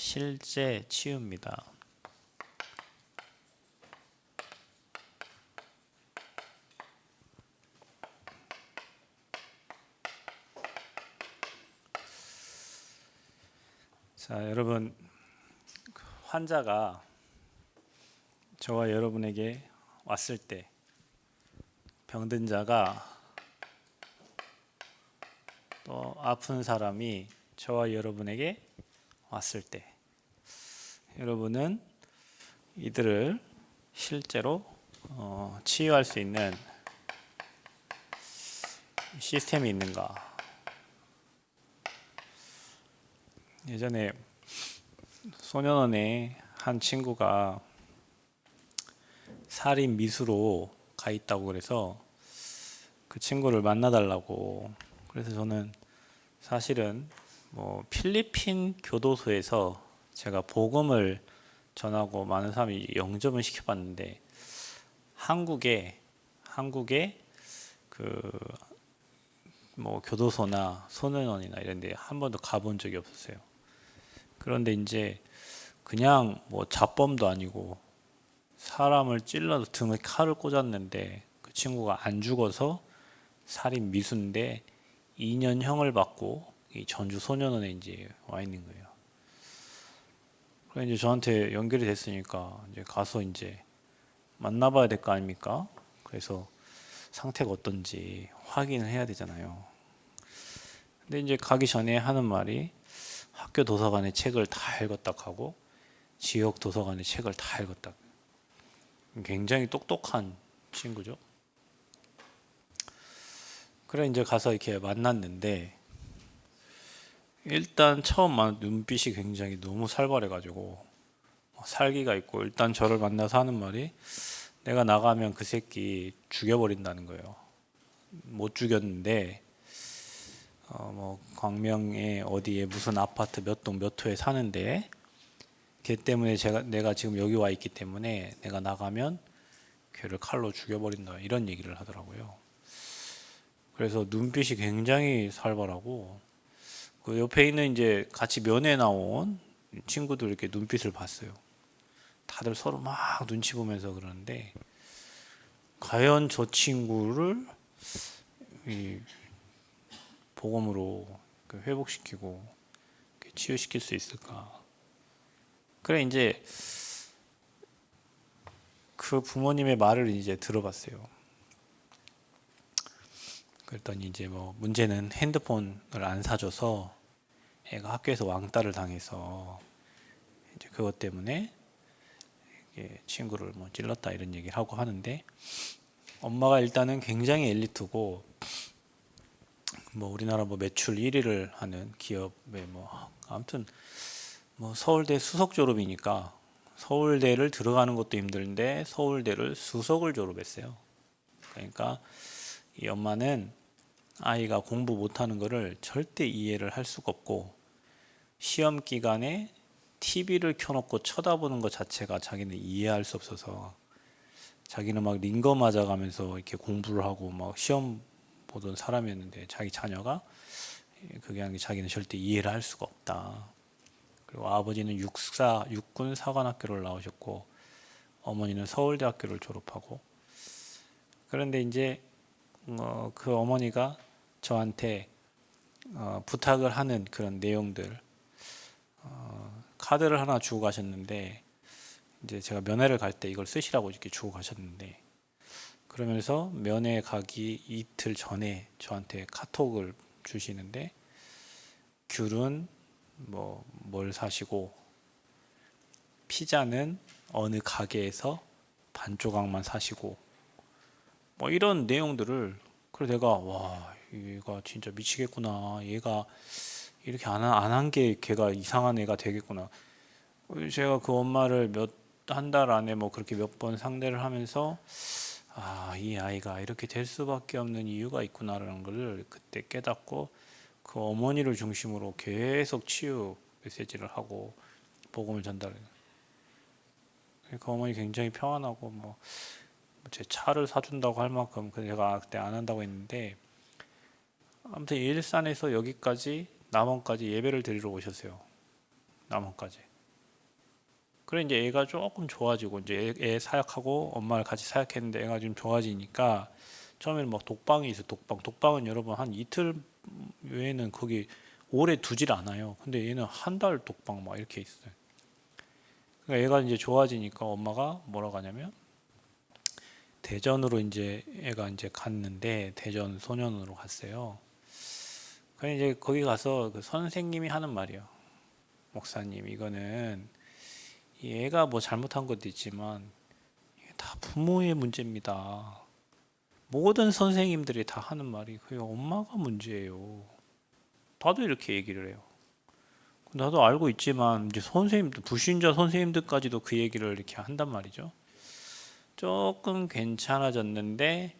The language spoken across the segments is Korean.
실제 치유입니다. 자, 여러분, 환자가 저와 여러분에게 왔을 때, 병든 자가 또 아픈 사람이 저와 여러분에게 왔을 때, 여러분은 이들을 실제로 치유할 수 있는 시스템이 있는가? 예전에 소년원에 한 친구가 살인 미수로 가 있다고 그래서 그 친구를 만나달라고. 그래서 저는 사실은 필리핀 교도소에서 제가 복음을 전하고 많은 사람이 영접을 시켜봤는데 한국에 교도소나 소년원이나 이런 데 한 번도 가본 적이 없었어요. 그런데 이제 그냥 잡범도 아니고 사람을 찔러서 등에 칼을 꽂았는데 그 친구가 안 죽어서 살인 미수인데 2년형을 받고 이 전주 소년원에 이제 와 있는 거예요. 그래서 이제 저한테 연결이 됐으니까 이제 가서 이제 만나봐야 될 거 아닙니까? 그래서 상태가 어떤지 확인을 해야 되잖아요. 근데 이제 가기 전에 하는 말이 학교 도서관에 책을 다 읽었다 하고 지역 도서관에 책을 다 읽었다. 굉장히 똑똑한 친구죠. 그래 이제 가서 이렇게 만났는데 일단 처음 만난 눈빛이 굉장히 너무 살벌해가지고 살기가 있고, 일단 저를 만나서 하는 말이 내가 나가면 그 새끼 죽여버린다는 거예요. 못 죽였는데 광명에 어디에 무슨 아파트 몇 동 몇 호에 사는데 걔 때문에 내가 지금 여기 와 있기 때문에 내가 나가면 걔를 칼로 죽여버린다, 이런 얘기를 하더라고요. 그래서 눈빛이 굉장히 살벌하고, 그 옆에 있는 이제 같이 면회 나온 친구들 이렇게 눈빛을 봤어요. 다들 서로 막 눈치 보면서 그러는데 과연 저 친구를 이 복음으로 회복시키고 치유시킬 수 있을까? 그래 이제 그 부모님의 말을 이제 들어봤어요. 그랬더니 이제 문제는 핸드폰을 안 사줘서 애가 학교에서 왕따를 당해서 이제 그것 때문에 친구를 찔렀다, 이런 얘기를 하고 하는데, 엄마가 일단은 굉장히 엘리트고 우리나라 매출 1위를 하는 기업에 아무튼 서울대 수석 졸업이니까 서울대를 들어가는 것도 힘든데 서울대를 수석을 졸업했어요. 그러니까 이 엄마는 아이가 공부 못하는 거를 절대 이해를 할 수가 없고, 시험 기간에 TV를 켜놓고 쳐다보는 것 자체가 자기는 이해할 수 없어서 자기는 막 링거 맞아가면서 이렇게 공부를 하고 막 시험 보던 사람이었는데 자기 자녀가 그게 아니라 자기는 절대 이해를 할 수가 없다. 그리고 아버지는 육군 사관학교를 나오셨고 어머니는 서울대학교를 졸업하고, 그런데 이제 그 어머니가 저한테 부탁을 하는 그런 내용들, 카드를 하나 주고 가셨는데 이제 제가 면회를 갈 때 이걸 쓰시라고 이렇게 주고 가셨는데, 그러면서 면회 가기 이틀 전에 저한테 카톡을 주시는데 귤은 뭘 사시고 피자는 어느 가게에서 반 조각만 사시고 이런 내용들을. 그래서 내가 와, 얘가 진짜 미치겠구나, 얘가 이렇게 안 한 게 걔가 이상한 애가 되겠구나. 제가 그 엄마를 한 달 안에 그렇게 몇 번 상대를 하면서 이 아이가 이렇게 될 수밖에 없는 이유가 있구나라는 걸 그때 깨닫고, 그 어머니를 중심으로 계속 치유 메시지를 하고 복음을 전달해요. 그 어머니 굉장히 평안하고 제 차를 사준다고 할 만큼 제가 그때 안 한다고 했는데, 아무튼 일산에서 여기까지 남원까지 예배를 드리러 오셨어요. 남원까지. 그래 이제 애가 조금 좋아지고 이제 애 사약하고 엄마를 같이 사약했는데 애가 좀 좋아지니까 처음에는 막 독방이 있어. 독방은 여러분 한 이틀 외에는 거기 오래 두질 않아요. 근데 얘는 한 달 독방 막 이렇게 있어요. 그러니까 얘가 이제 좋아지니까 엄마가 뭐라고 하냐면 대전으로 이제 애가 이제 갔는데 대전 소년원으로 갔어요. 그래 이제 거기 가서 그 선생님이 하는 말이에요. 목사님 이거는 이 애가 뭐 잘못한 것도 있지만 이게 다 부모의 문제입니다. 모든 선생님들이 다 하는 말이 그게 엄마가 문제예요. 다들 이렇게 얘기를 해요. 나도 알고 있지만 이제 선생님들 불신자 선생님들까지도 그 얘기를 이렇게 한단 말이죠. 조금 괜찮아졌는데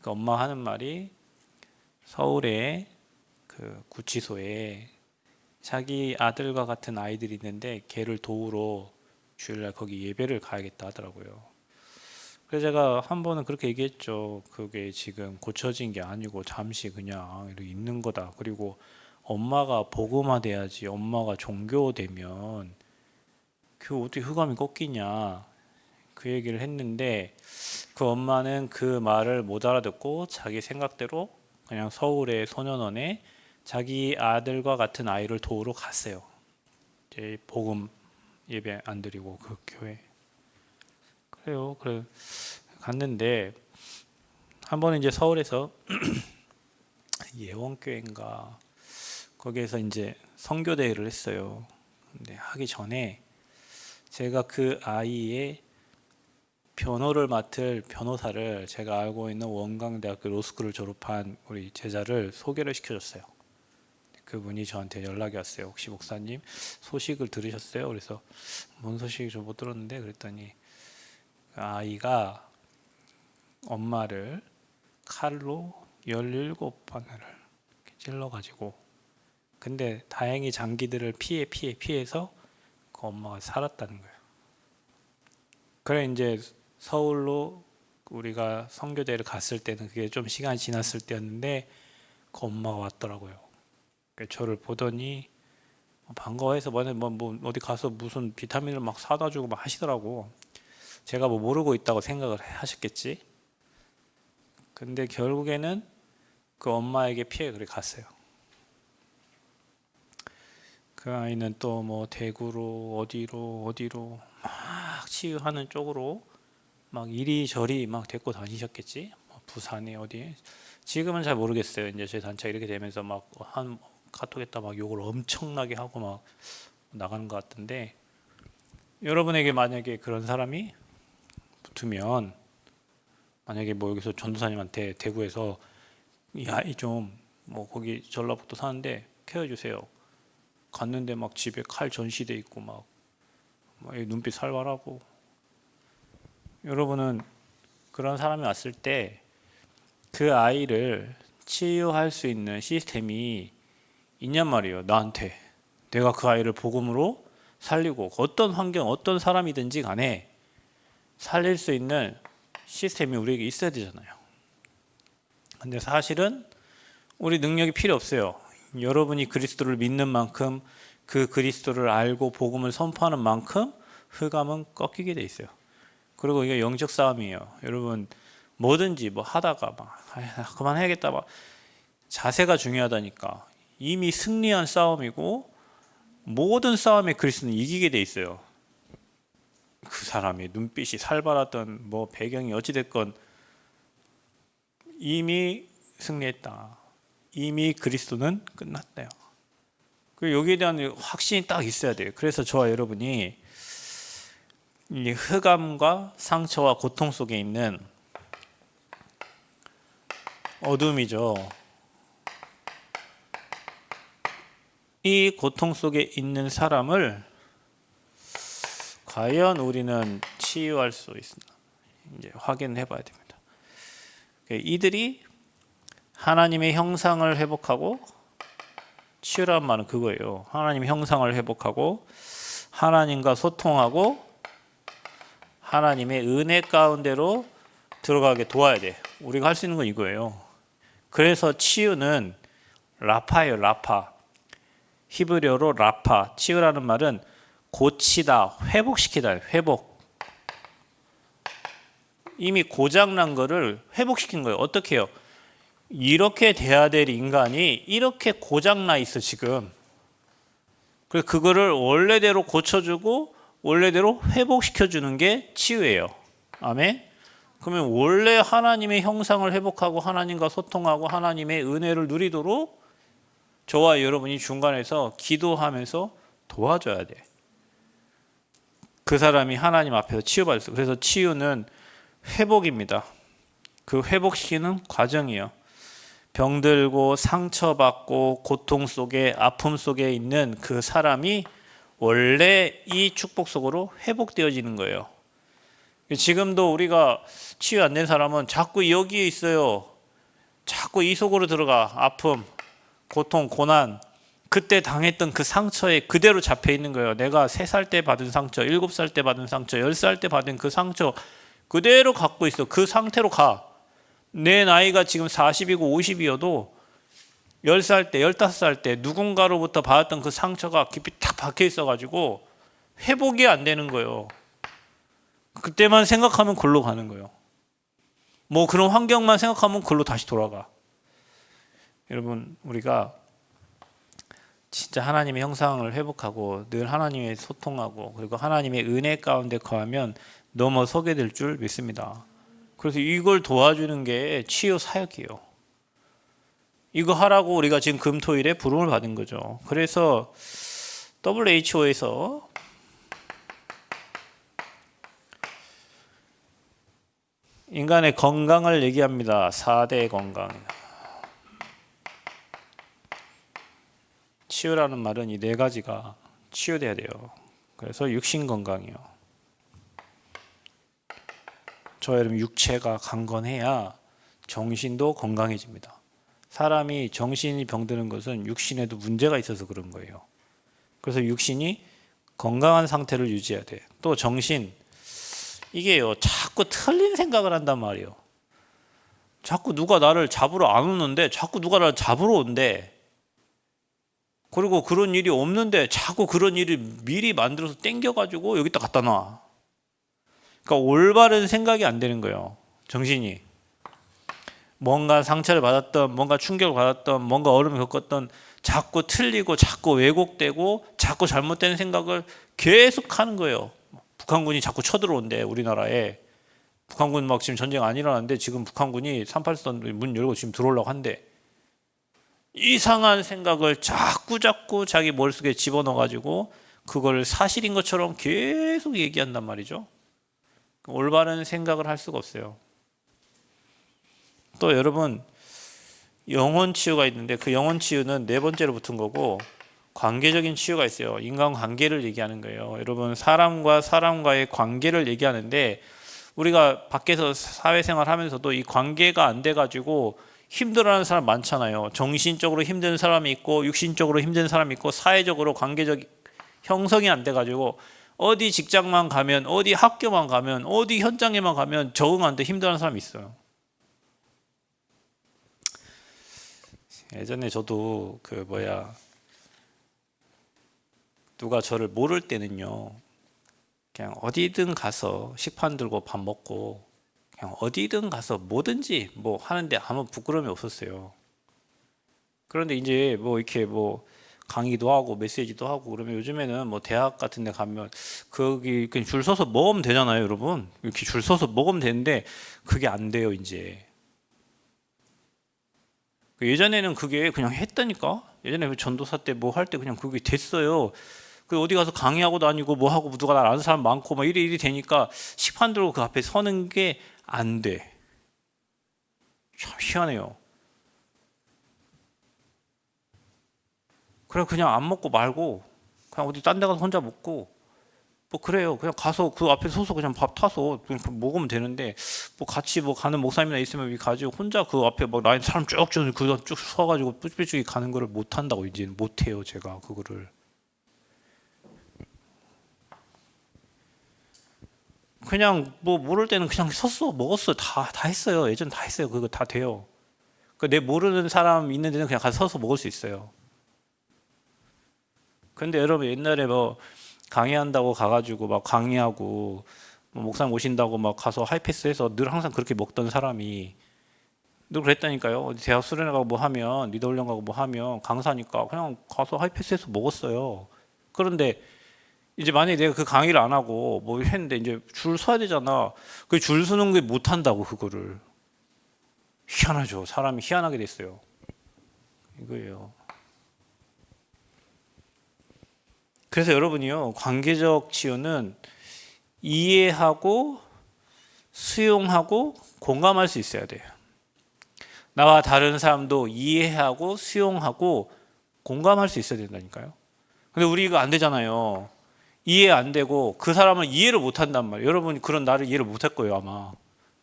그 엄마 하는 말이 서울에 그 구치소에 자기 아들과 같은 아이들이 있는데 걔를 도우러 주일날 거기 예배를 가야겠다 하더라고요. 그래서 제가 한 번은 그렇게 얘기했죠. 그게 지금 고쳐진 게 아니고 잠시 그냥 이렇게 있는 거다. 그리고 엄마가 복음화돼야지. 엄마가 종교되면 그 어떻게 흑암이 꺾이냐. 그 얘기를 했는데 그 엄마는 그 말을 못 알아듣고 자기 생각대로 그냥 서울의 소년원에 자기 아들과 같은 아이를 도우러 갔어요. 이제 복음 예배 안 드리고 그 교회. 그래요. 그래 갔는데 한 번은 이제 서울에서 예원교회인가 거기에서 이제 선교대회를 했어요. 근데 하기 전에 제가 그 아이의 변호를 맡을 변호사를 제가 알고 있는 원광대학교 로스쿨을 졸업한 우리 제자를 소개를 시켜줬어요. 그분이 저한테 연락이 왔어요. 혹시 목사님 소식을 들으셨어요? 그래서 뭔 소식이 좀 못 들었는데 그랬더니 아이가 엄마를 칼로 17번을 찔러가지고 근데 다행히 장기들을 피해서 그 엄마가 살았다는 거예요. 그래 이제 서울로 우리가 선교대를 갔을 때는 그게 좀 시간이 지났을 때였는데 그 엄마가 왔더라고요. 저를 보더니 반가워해서 뭐 어디 가서 무슨 비타민을 막 사다 주고 막 하시더라고. 제가 뭐 모르고 있다고 생각을 하셨겠지. 근데 결국에는 그 엄마에게 피해 그래 갔어요. 그 아이는 또 뭐 대구로 어디로 막 치유하는 쪽으로 막 이리저리 막 데리고 다니셨겠지. 부산에 어디에 지금은 잘 모르겠어요. 이제 제 단체 이렇게 되면서 막 한 카톡에다 막 욕을 엄청나게 하고 막 나가는 것 같은데 여러분에게 만약에 그런 사람이 붙으면 만약에 뭐 여기서 전도사님한테 대구에서 이 아이 좀 뭐 거기 전라북도 사는데 케어주세요. 갔는데 막 집에 칼 전시돼 있고 막 눈빛 살벌하고 여러분은 그런 사람이 왔을 때 그 아이를 치유할 수 있는 시스템이 있냔 말이에요. 나한테 내가 그 아이를 복음으로 살리고 어떤 환경 어떤 사람이든지 간에 살릴 수 있는 시스템이 우리에게 있어야 되잖아요. 근데 사실은 우리 능력이 필요 없어요. 여러분이 그리스도를 믿는 만큼 그 그리스도를 알고 복음을 선포하는 만큼 흑암은 꺾이게 돼 있어요. 그리고 이게 영적 싸움이에요. 여러분 뭐든지 뭐 하다가 막 그만해야겠다 막 자세가 중요하다니까. 이미 승리한 싸움이고 모든 싸움에 그리스도는 이기게 돼 있어요. 그 사람의 눈빛이 살벌하던 뭐 배경이 어찌됐건 이미 승리했다. 이미 그리스도는 끝났대요. 여기에 대한 확신이 딱 있어야 돼요. 그래서 저와 여러분이 이 흑암과 상처와 고통 속에 있는 어둠이죠. 이 고통 속에 있는 사람을 과연 우리는 치유할 수 있나? 이제 확인해 봐야 됩니다. 이들이 하나님의 형상을 회복하고 치유란 말은 그거예요. 하나님의 형상을 회복하고 하나님과 소통하고 하나님의 은혜 가운데로 들어가게 도와야 돼. 우리가 할 수 있는 건 이거예요. 그래서 치유는 라파예요. 라파. 히브리어로 라파. 치유라는 말은 고치다, 회복시키다. 회복. 이미 고장난 거를 회복시킨 거예요. 어떻게 해요? 이렇게 돼야 될 인간이 이렇게 고장나 있어 지금. 그래서 그거를 원래대로 고쳐주고 원래대로 회복시켜주는 게 치유예요. 아멘. 그러면 원래 하나님의 형상을 회복하고 하나님과 소통하고 하나님의 은혜를 누리도록 저와 여러분이 중간에서 기도하면서 도와줘야 돼. 그 사람이 하나님 앞에서 치유받았어요. 그래서 치유는 회복입니다. 그 회복시키는 과정이에요. 병들고 상처받고 고통 속에 아픔 속에 있는 그 사람이 원래 이 축복 속으로 회복되어지는 거예요. 지금도 우리가 치유 안 된 사람은 자꾸 여기에 있어요. 자꾸 이 속으로 들어가. 아픔, 고통, 고난, 그때 당했던 그 상처에 그대로 잡혀 있는 거예요. 내가 3살 때 받은 상처, 7살 때 받은 상처, 10살 때 받은 그 상처 그대로 갖고 있어. 그 상태로 가. 내 나이가 지금 40이고 50이어도 10살 때, 15살 때 누군가로부터 받았던 그 상처가 깊이 탁 박혀 있어가지고 회복이 안 되는 거예요. 그때만 생각하면 글로 가는 거예요. 뭐 그런 환경만 생각하면 글로 다시 돌아가. 여러분, 우리가 진짜 하나님의 형상을 회복하고 늘 하나님의 소통하고 그리고 하나님의 은혜 가운데 거하면 넘어서게 될 줄 믿습니다. 그래서 이걸 도와주는 게 치유 사역이에요. 이거 하라고 우리가 지금 금토일에 부름을 받은 거죠. 그래서 WHO에서 인간의 건강을 얘기합니다. 4대 건강. 치유라는 말은 이 4가지가 치유돼야 돼요. 그래서 육신 건강이요. 저 여러분 육체가 강건해야 정신도 건강해집니다. 사람이 정신이 병드는 것은 육신에도 문제가 있어서 그런 거예요. 그래서 육신이 건강한 상태를 유지해야 돼. 또 정신, 이게요 자꾸 틀린 생각을 한단 말이에요. 자꾸 누가 나를 잡으러 안 오는데 자꾸 누가 나를 잡으러 온대. 그리고 그런 일이 없는데 자꾸 그런 일을 미리 만들어서 땡겨가지고 여기다 갖다 놔. 그러니까 올바른 생각이 안 되는 거예요. 정신이. 뭔가 상처를 받았던, 뭔가 충격을 받았던, 뭔가 어려움을 겪었던 자꾸 틀리고 자꾸 왜곡되고 자꾸 잘못된 생각을 계속 하는 거예요. 북한군이 자꾸 쳐들어온대 우리나라에. 북한군 막 지금 전쟁 안 일어났는데 지금 북한군이 38선 문 열고 지금 들어오려고 한대. 이상한 생각을 자꾸 자기 머릿속에 집어넣어가지고 그걸 사실인 것처럼 계속 얘기한단 말이죠. 올바른 생각을 할 수가 없어요. 또 여러분 영혼 치유가 있는데 그 영혼 치유는 4번째로 붙은 거고 관계적인 치유가 있어요. 인간관계를 얘기하는 거예요. 여러분 사람과 사람과의 관계를 얘기하는데 우리가 밖에서 사회생활 하면서도 이 관계가 안 돼가지고 힘들어하는 사람 많잖아요. 정신적으로 힘든 사람이 있고 육신적으로 힘든 사람이 있고 사회적으로 관계적 형성이 안 돼가지고 어디 직장만 가면 어디 학교만 가면 어디 현장에만 가면 적응하는데 힘들어하는 사람이 있어요. 예전에 저도 누가 저를 모를 때는요 그냥 어디든 가서 식판 들고 밥 먹고 그냥 어디든 가서 뭐든지 뭐 하는데 아무 부끄러움이 없었어요. 그런데 이제 이렇게 강의도 하고 메시지도 하고 그러면 요즘에는 대학 같은 데 가면 거기 그냥 줄 서서 먹으면 되잖아요, 여러분. 이렇게 줄 서서 먹으면 되는데 그게 안 돼요, 이제. 예전에는 그게 그냥 했다니까. 예전에 전도사 때 할 때 그냥 그게 됐어요. 어디 가서 강의하고 다니고 하고 누가 날 아는 사람 많고 이리 되니까 식판 들고 그 앞에 서는 게 안 돼. 참 희한해요. 그래 그냥 안 먹고 말고 그냥 어디 딴 데 가서 혼자 먹고 그래요. 그냥 가서 그 앞에 서서 그냥 밥 타서 먹으면 되는데 같이 가는 목사님이나 있으면 가지고 혼자 그 앞에 라인 사람 쭉 서가지고 삐쭉삐쭉 가는 거를 못 한다고 이제는 못 해요. 제가 그거를 그냥 모를 때는 그냥 섰어 먹었어 다 했어요. 예전 다 했어요. 그거 다 돼요. 내 모르는 사람 있는 데는 그냥 가서 서서 먹을 수 있어요. 근데 여러분 옛날에 뭐 강의한다고 가가지고 막 강의하고 뭐 목사님 오신다고 막 가서 하이패스해서 늘 항상 그렇게 먹던 사람이 늘 그랬다니까요. 어디 대학 수련회 가고 뭐 하면 리더 훈련 가고 뭐 하면 강사니까 그냥 가서 하이패스해서 먹었어요. 그런데 이제 만약에 내가 그 강의를 안 하고 뭐 했는데 이제 줄 서야 되잖아. 그 줄 서는 게 못 한다고 그거를. 희한하죠. 사람이 희한하게 됐어요. 이거예요. 그래서 여러분이요, 관계적 치유는 이해하고 수용하고 공감할 수 있어야 돼요. 나와 다른 사람도 이해하고 수용하고 공감할 수 있어야 된다니까요. 근데 우리 이거 안 되잖아요. 이해 안 되고 그 사람을 이해를 못 한단 말이에요. 여러분이 그런 나를 이해를 못 할 거예요, 아마.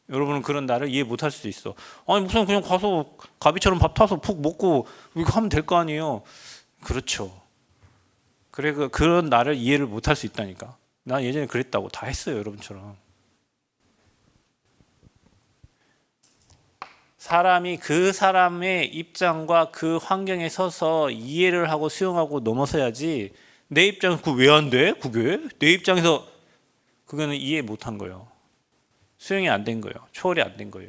여러분은 그런 나를 이해 못 할 수도 있어. 아니 무슨 그냥 가서 가비처럼 밥 타서 푹 먹고 이거 하면 될 거 아니에요. 그렇죠. 그래 그런 나를 이해를 못 할 수 있다니까. 난 예전에 그랬다고 다 했어요, 여러분처럼. 사람이 그 사람의 입장과 그 환경에 서서 이해를 하고 수용하고 넘어서야지. 내 입장에서 그거 왜 안 돼? 그게? 내 입장에서 그거는 이해 못 한 거예요. 수용이 안 된 거예요. 초월이 안 된 거예요.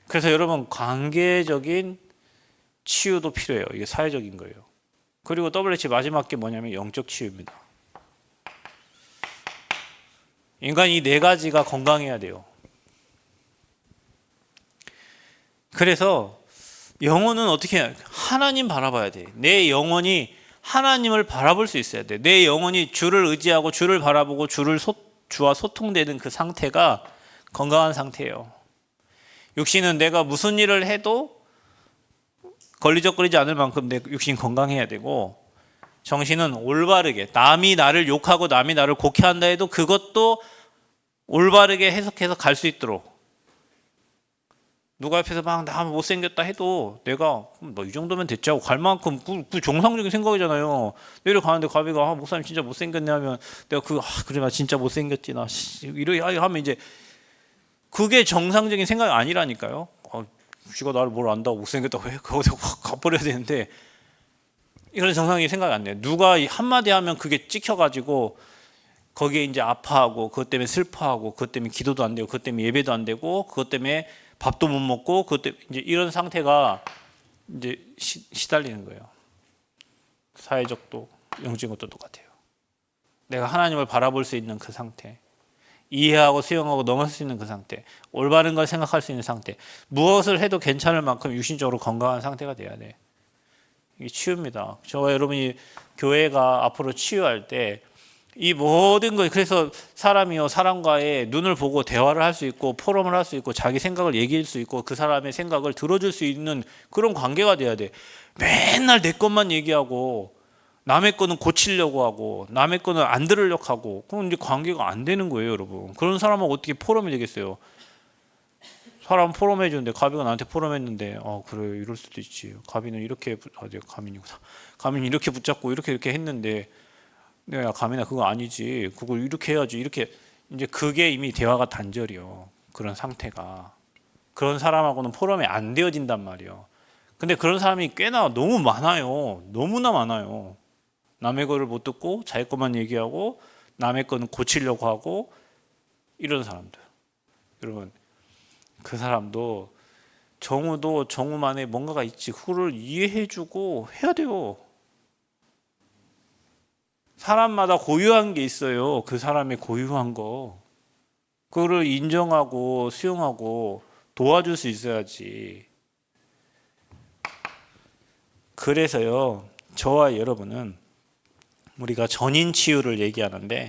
그래서 여러분 관계적인 치유도 필요해요. 이게 사회적인 거예요. 그리고 WH 마지막 게 뭐냐면 영적 치유입니다. 인간 이 네 가지가 건강해야 돼요. 그래서 영혼은 어떻게 해야 돼? 하나님 바라봐야 돼. 내 영혼이 하나님을 바라볼 수 있어야 돼. 내 영혼이 주를 의지하고 주를 바라보고 주와 소통되는 그 상태가 건강한 상태예요. 육신은 내가 무슨 일을 해도 걸리적거리지 않을 만큼 내 육신 건강해야 되고, 정신은 올바르게 남이 나를 욕하고 남이 나를 곡해한다 해도 그것도 올바르게 해석해서 갈 수 있도록, 누가 옆에서 막 나 못생겼다 해도 내가 뭐 이 정도면 됐지 하고 갈 만큼 그 정상적인 생각이잖아요. 내려가는데 가비가 목사님 진짜 못생겼네 하면 내가 그래 나 진짜 못생겼지 나 이렇게 하면 이제 그게 정상적인 생각이 아니라니까요. 쥐가 나를 뭘 안다고 못생겼다고 해? 거기서 확 가버려야 되는데 이런 정상적인 생각이 안 나요. 누가 한마디 하면 그게 찍혀가지고 거기에 이제 아파하고 그것 때문에 슬퍼하고 그것 때문에 기도도 안 되고 그것 때문에 예배도 안 되고 그것 때문에 밥도 못 먹고 그것 때문에 이제 이런 상태가 이제 시달리는 거예요. 사회적도 영적인 것도 똑같아요. 내가 하나님을 바라볼 수 있는 그 상태, 이해하고 수용하고 넘어설 수 있는 그 상태, 올바른 걸 생각할 수 있는 상태, 무엇을 해도 괜찮을 만큼 육신적으로 건강한 상태가 돼야 돼. 이게 치유입니다. 저와 여러분이 교회가 앞으로 치유할 때 이 모든 것, 그래서 사람이요 사람과의 눈을 보고 대화를 할 수 있고 포럼을 할 수 있고 자기 생각을 얘기할 수 있고 그 사람의 생각을 들어줄 수 있는 그런 관계가 돼야 돼. 맨날 내 것만 얘기하고 남의 거는 고치려고 하고 남의 거는 안 들으려고 하고 그럼 이제 관계가 안 되는 거예요, 여러분. 그런 사람하고 어떻게 포럼이 되겠어요? 사람 포럼해 주는데 가비가 나한테 포럼했는데 그래 이럴 수도 있지. 가비는 이렇게 가민이구나. 가민이 이렇게 붙잡고 이렇게 했는데 야 가민아 그거 아니지. 그걸 이렇게 해야지. 이렇게 이제 그게 이미 대화가 단절이요. 그런 상태가. 그런 사람하고는 포럼이 안 되어진단 말이에요. 근데 그런 사람이 꽤나 너무 많아요. 너무나 많아요. 남의 거를 못 듣고 자기 것만 얘기하고 남의 거는 고치려고 하고 이런 사람들. 여러분 그 사람도 정우도 정우만의 뭔가가 있지. 그거를 이해해주고 해야 돼요. 사람마다 고유한 게 있어요. 그 사람의 고유한 거. 그거를 인정하고 수용하고 도와줄 수 있어야지. 그래서요, 저와 여러분은 우리가 전인 치유를 얘기하는데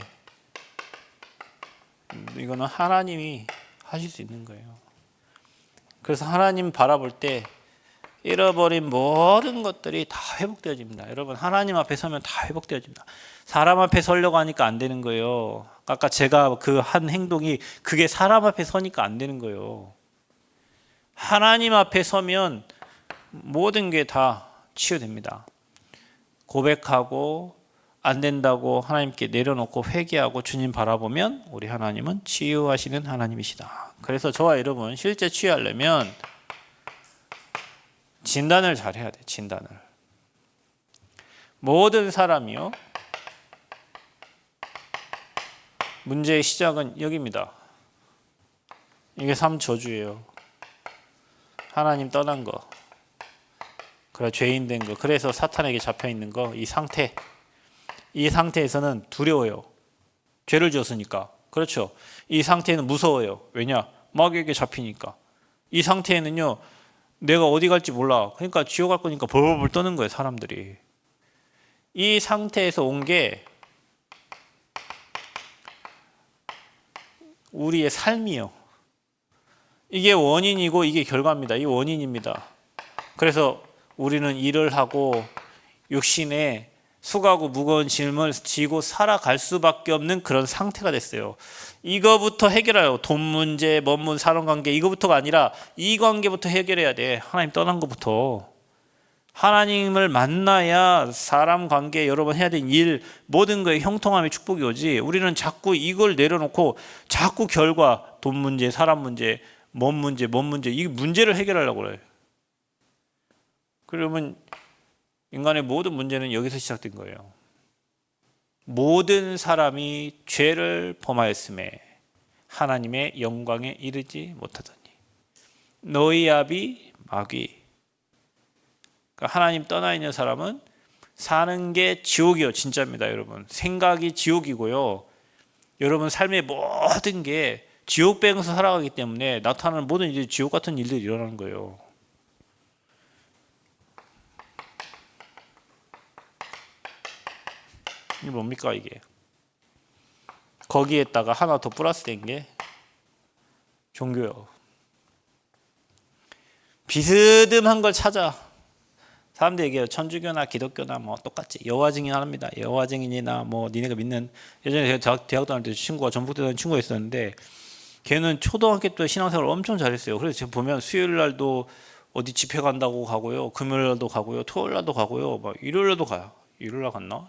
이거는 하나님이 하실 수 있는 거예요. 그래서 하나님 바라볼 때 잃어버린 모든 것들이 다 회복되어집니다. 여러분 하나님 앞에 서면 다 회복되어집니다. 사람 앞에 서려고 하니까 안 되는 거예요. 아까 제가 그 한 행동이 그게 사람 앞에 서니까 안 되는 거예요. 하나님 앞에 서면 모든 게 다 치유됩니다. 고백하고 안 된다고 하나님께 내려놓고 회개하고 주님 바라보면 우리 하나님은 치유하시는 하나님이시다. 그래서 저와 여러분 실제 치유하려면 진단을 잘 해야 돼. 진단을. 모든 사람이요. 문제의 시작은 여기입니다. 이게 3저주예요. 하나님 떠난 거, 그래 죄인 된 거, 그래서 사탄에게 잡혀 있는 거, 이 상태. 이 상태에서는 두려워요. 죄를 지었으니까. 그렇죠. 이 상태는 무서워요. 왜냐? 마귀에게 잡히니까. 이 상태에는요, 내가 어디 갈지 몰라. 그러니까 지옥 갈 거니까 벌벌벌 떠는 거예요, 사람들이. 이 상태에서 온 게 우리의 삶이요. 이게 원인이고 이게 결과입니다. 이 원인입니다. 그래서 우리는 일을 하고 육신에 수고하고 무거운 짐을 지고 살아갈 수밖에 없는 그런 상태가 됐어요. 이거부터 해결해요. 돈 문제, 뭔 사람관계, 이거부터가 아니라 이 관계부터 해결해야 돼. 하나님 떠난 것부터. 하나님을 만나야 사람 관계, 여러 번 해야 되는 일, 모든 거에 형통함의 축복이 오지. 우리는 자꾸 이걸 내려놓고 자꾸 결과, 돈 문제, 사람 문제, 뭔 문제, 이 문제를 해결하려고 그래요. 그러면 인간의 모든 문제는 여기서 시작된 거예요. 모든 사람이 죄를 범하였음에 하나님의 영광에 이르지 못하더니 너희 아비 마귀. 그러니까 하나님 떠나 있는 사람은 사는 게 지옥이요. 진짜입니다, 여러분. 생각이 지옥이고요. 여러분 삶의 모든 게 지옥 배경에서 살아가기 때문에 나타나는 모든 일이 지옥 같은 일들이 일어나는 거예요. 이게 뭡니까 이게? 거기에다가 하나 더 플러스된 게 종교요. 비스듬한 걸 찾아. 사람들이 얘기해요. 천주교나 기독교나 뭐 똑같지. 여호와 증인 합니다. 여호와 증인이나 뭐 니네가 믿는. 예전에 제가 대학 다닐 때 친구가 전북대 다니는 친구가 있었는데 걔는 초등학교 때 신앙생활을 엄청 잘했어요. 그래서 제가 보면 수요일 날도 어디 집회 간다고 가고요. 금요일 날도 가고요. 토요일 날도 가고요. 막 일요일 날도 가요. 일요일 날 갔나?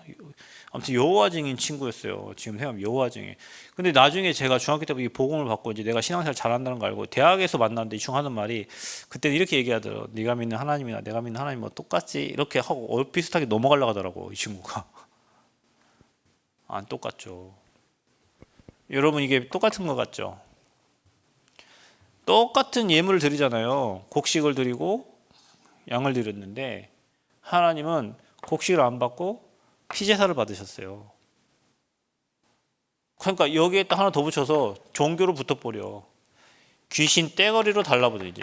아무튼 여호와 증인 친구였어요. 지금 생각하면 여호와 증인. 근데 나중에 제가 중학교 때부터 이 복음을 받고 이제 내가 신앙생활 잘한다는 걸 알고 대학에서 만났는데 이 친구 하는 말이 그때는 이렇게 얘기하더라고. 네가 믿는 하나님이나 내가 믿는 하나님 뭐 똑같지 이렇게 하고 비슷하게 넘어가려고 하더라고 이 친구가. 안 똑같죠. 여러분 이게 똑같은 것 같죠? 똑같은 예물을 드리잖아요. 곡식을 드리고 양을 드렸는데 하나님은 곡식을 안 받고 피제사를 받으셨어요. 그러니까 여기에 딱 하나 더 붙여서 종교로 붙어버려. 귀신 떼거리로 달라붙어 이제.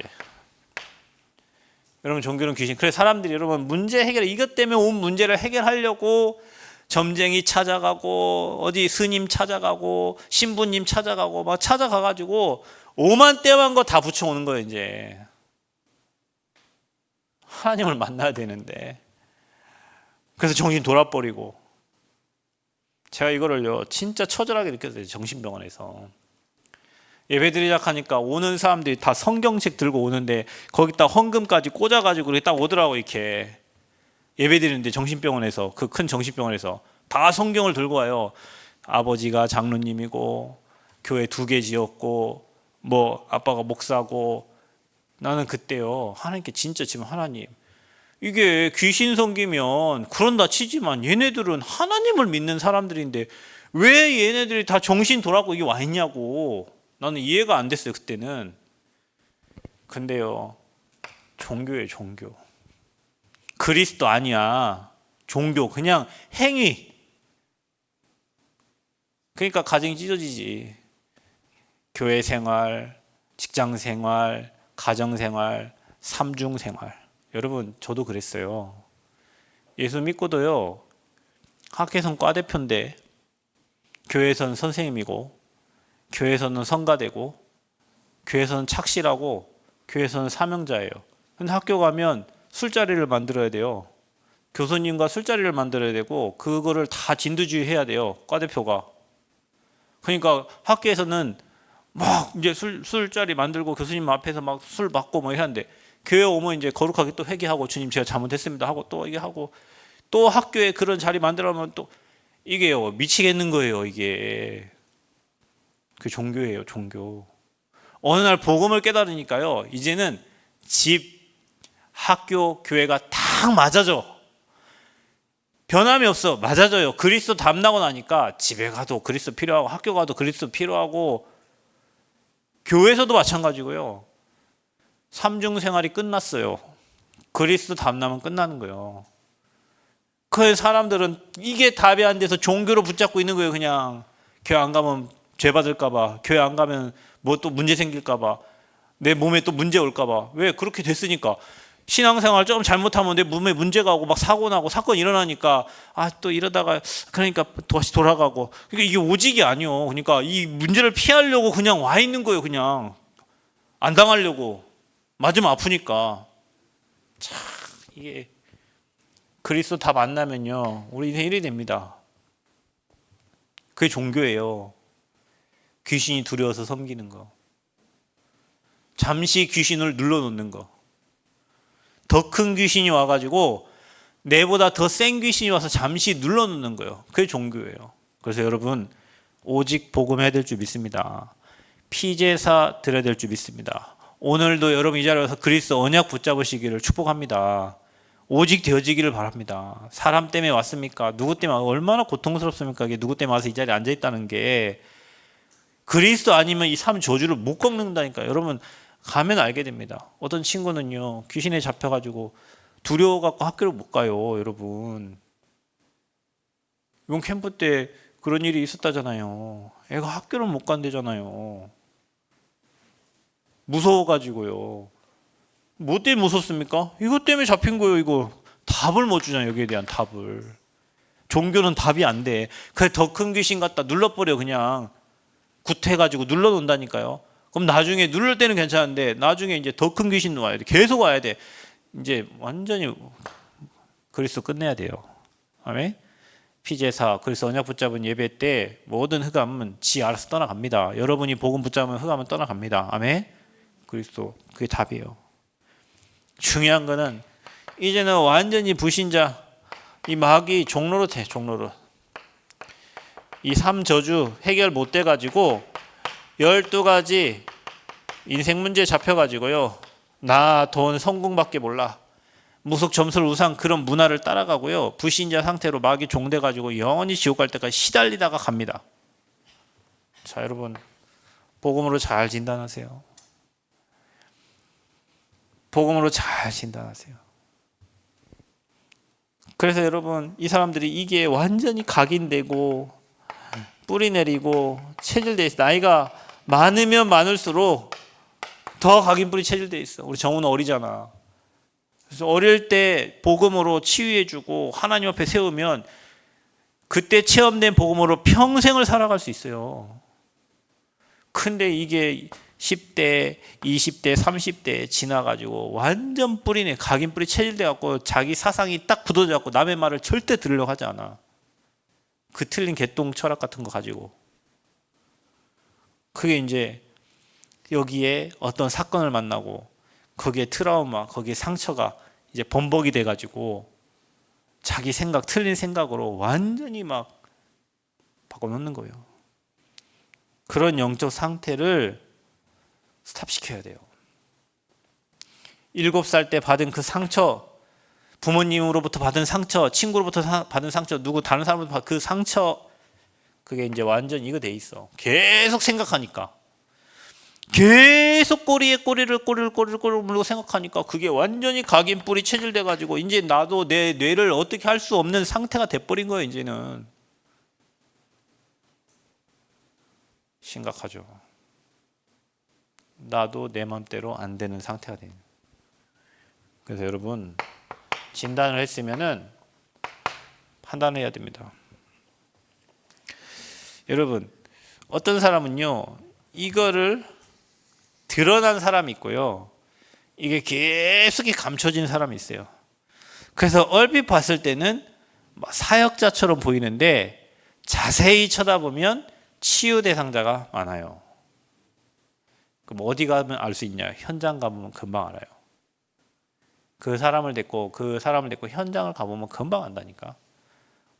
여러분 종교는 귀신. 그래 사람들이 여러분 문제 해결 이것 때문에 온 문제를 해결하려고 점쟁이 찾아가고 어디 스님 찾아가고 신부님 찾아가고 막 찾아가가지고 오만 떼만 거 다 붙여오는 거예요 이제. 하나님을 만나야 되는데. 그래서 정신 돌아버리고. 제가 이거를요 진짜 처절하게 느꼈어요. 정신병원에서 예배드리자 하니까 오는 사람들이 다 성경책 들고 오는데 거기다 헌금까지 꽂아가지고 이렇게 딱 오더라고. 이렇게 예배드리는데 정신병원에서, 그 큰 정신병원에서 다 성경을 들고 와요. 아버지가 장로님이고 교회 2개 지었고 뭐 아빠가 목사고. 나는 그때요 하나님께 진짜 지금 하나님 이게 귀신 섬기면 그런다 치지만 얘네들은 하나님을 믿는 사람들인데 왜 얘네들이 다 정신 돌아고 이게 와 있냐고. 나는 이해가 안 됐어요 그때는. 근데요 종교예요 종교. 그리스도 아니야. 종교 그냥 행위. 그러니까 가정이 찢어지지. 교회 생활, 직장 생활, 가정 생활, 삼중 생활. 여러분 저도 그랬어요. 예수 믿고도요 학교에선 과대표인데 교회에서는 선생님이고 교회에서는 성가대고 교회에서는 착실하고 교회에서는 사명자예요. 근데 학교 가면 술자리를 만들어야 돼요. 교수님과 술자리를 만들어야 되고 그거를 다 진두지휘 해야 돼요 과대표가. 그러니까 학교에서는 막 이제 술자리 만들고 교수님 앞에서 막 술 받고 뭐 해야 하는데 교회 오면 이제 거룩하게 또 회개하고 주님 제가 잘못했습니다 하고 또 이게 하고 또 학교에 그런 자리 만들어면 또 이게요 미치겠는 거예요 이게. 그 종교예요 종교. 어느 날 복음을 깨달으니까요 이제는 집, 학교, 교회가 딱 맞아져. 변함이 없어. 맞아져요. 그리스도 담나고 나니까 집에 가도 그리스도 필요하고 학교 가도 그리스도 필요하고 교회에서도 마찬가지고요. 삼중 생활이 끝났어요. 그리스도 담나면 끝나는 거예요. 그 사람들은 이게 답이 안 돼서 종교로 붙잡고 있는 거예요. 그냥 교회 안 가면 죄 받을까 봐, 교회 안 가면 뭐 또 문제 생길까 봐, 내 몸에 또 문제 올까 봐. 왜? 그렇게 됐으니까. 신앙생활 조금 잘못하면 내 몸에 문제가 오고 막 사고 나고 사건 일어나니까 또 이러다가 그러니까 다시 돌아가고. 그러니까 이게 오직이 아니요. 그러니까 이 문제를 피하려고 그냥 와 있는 거예요. 그냥 안 당하려고. 맞으면 아프니까. 참 이게 그리스도 다 만나면요 우리 인생 일이 됩니다. 그게 종교예요. 귀신이 두려워서 섬기는 거, 잠시 귀신을 눌러놓는 거. 더 큰 귀신이 와가지고 내보다 더 센 귀신이 와서 잠시 눌러놓는 거예요. 그게 종교예요. 그래서 여러분 오직 복음해야 될 줄 믿습니다. 피제사 드려야 될 줄 믿습니다. 오늘도 여러분 이 자리에 와서 그리스도 언약 붙잡으시기를 축복합니다. 오직 되어지기를 바랍니다. 사람 때문에 왔습니까? 누구 때문에 얼마나 고통스럽습니까? 이게 누구 때문에 와서 이 자리에 앉아있다는 게. 그리스도 아니면 이 삶 저주를 못 꺾는다니까. 여러분 가면 알게 됩니다. 어떤 친구는요 귀신에 잡혀가지고 두려워갖고 학교를 못 가요. 여러분 이번 캠프 때 그런 일이 있었다잖아요. 애가 학교를 못 간대잖아요. 무서워가지고요. 뭐 때문에 무섭습니까? 이것 때문에 잡힌 거예요. 이거 답을 못 주잖아요. 여기에 대한 답을. 종교는 답이 안 돼. 그래 더 큰 귀신 갖다 눌러버려. 그냥 굿해가지고 눌러놓는다니까요. 그럼 나중에 누를 때는 괜찮은데 나중에 이제 더 큰 귀신 와야 돼. 계속 와야 돼. 이제 완전히 그리스도 끝내야 돼요. 아멘. 피제사 그리스도 언약 붙잡은 예배 때 모든 흑암은 지 알아서 떠나갑니다. 여러분이 복음 붙잡으면 흑암은 떠나갑니다. 아멘. 그리스도 그게 답이에요. 중요한 거는 이제는 완전히 불신자 이 마귀 종로로 돼. 종로로. 이 3저주 해결 못 돼가지고 12가지 인생 문제 잡혀가지고요. 나, 돈, 성공밖에 몰라. 무속, 점술, 우상 그런 문화를 따라가고요. 불신자 상태로 마귀 종돼가지고 영원히 지옥 갈 때까지 시달리다가 갑니다. 자, 여러분 복음으로 잘 진단하세요. 복음으로 잘 진단하세요. 그래서 여러분 이 사람들이 이게 완전히 각인되고 뿌리 내리고 체질돼 있어. 나이가 많으면 많을수록 더 각인 뿌리 체질돼 있어. 우리 정우는 어리잖아. 그래서 어릴 때 복음으로 치유해주고 하나님 앞에 세우면 그때 체험된 복음으로 평생을 살아갈 수 있어요. 근데 이게 10대, 20대, 30대 지나가지고 완전 뿌리네. 각인 뿌리 체질돼갖고 자기 사상이 딱 굳어져갖고 남의 말을 절대 들으려고 하지 않아. 그 틀린 개똥 철학 같은 거 가지고. 그게 이제 여기에 어떤 사건을 만나고 거기에 트라우마, 거기에 상처가 이제 범벅이 돼가지고 자기 생각, 틀린 생각으로 완전히 막 바꿔놓는 거예요. 그런 영적 상태를 스탑시켜야 돼요. 7살 때 받은 그 상처, 부모님으로부터 받은 상처, 친구로부터 받은 상처, 누구 다른 사람으로부터 받은 그 상처, 그게 이제 완전 이거 돼 있어. 계속 생각하니까. 계속 꼬리를 물고 생각하니까 그게 완전히 각인 뿌리 체질돼 가지고 이제 나도 내 뇌를 어떻게 할 수 없는 상태가 돼버린 거예요. 이제는 심각하죠. 나도 내 맘대로 안 되는 상태가 돼요. 그래서 여러분 진단을 했으면은 판단을 해야 됩니다. 여러분 어떤 사람은요 이거를 드러난 사람이 있고요. 이게 계속 감춰진 사람이 있어요. 그래서 얼핏 봤을 때는 사역자처럼 보이는데 자세히 쳐다보면 치유 대상자가 많아요. 그럼 어디 가면 알 수 있냐? 현장 가보면 금방 알아요. 그 사람을 데리고 현장을 가보면 금방 안다니까.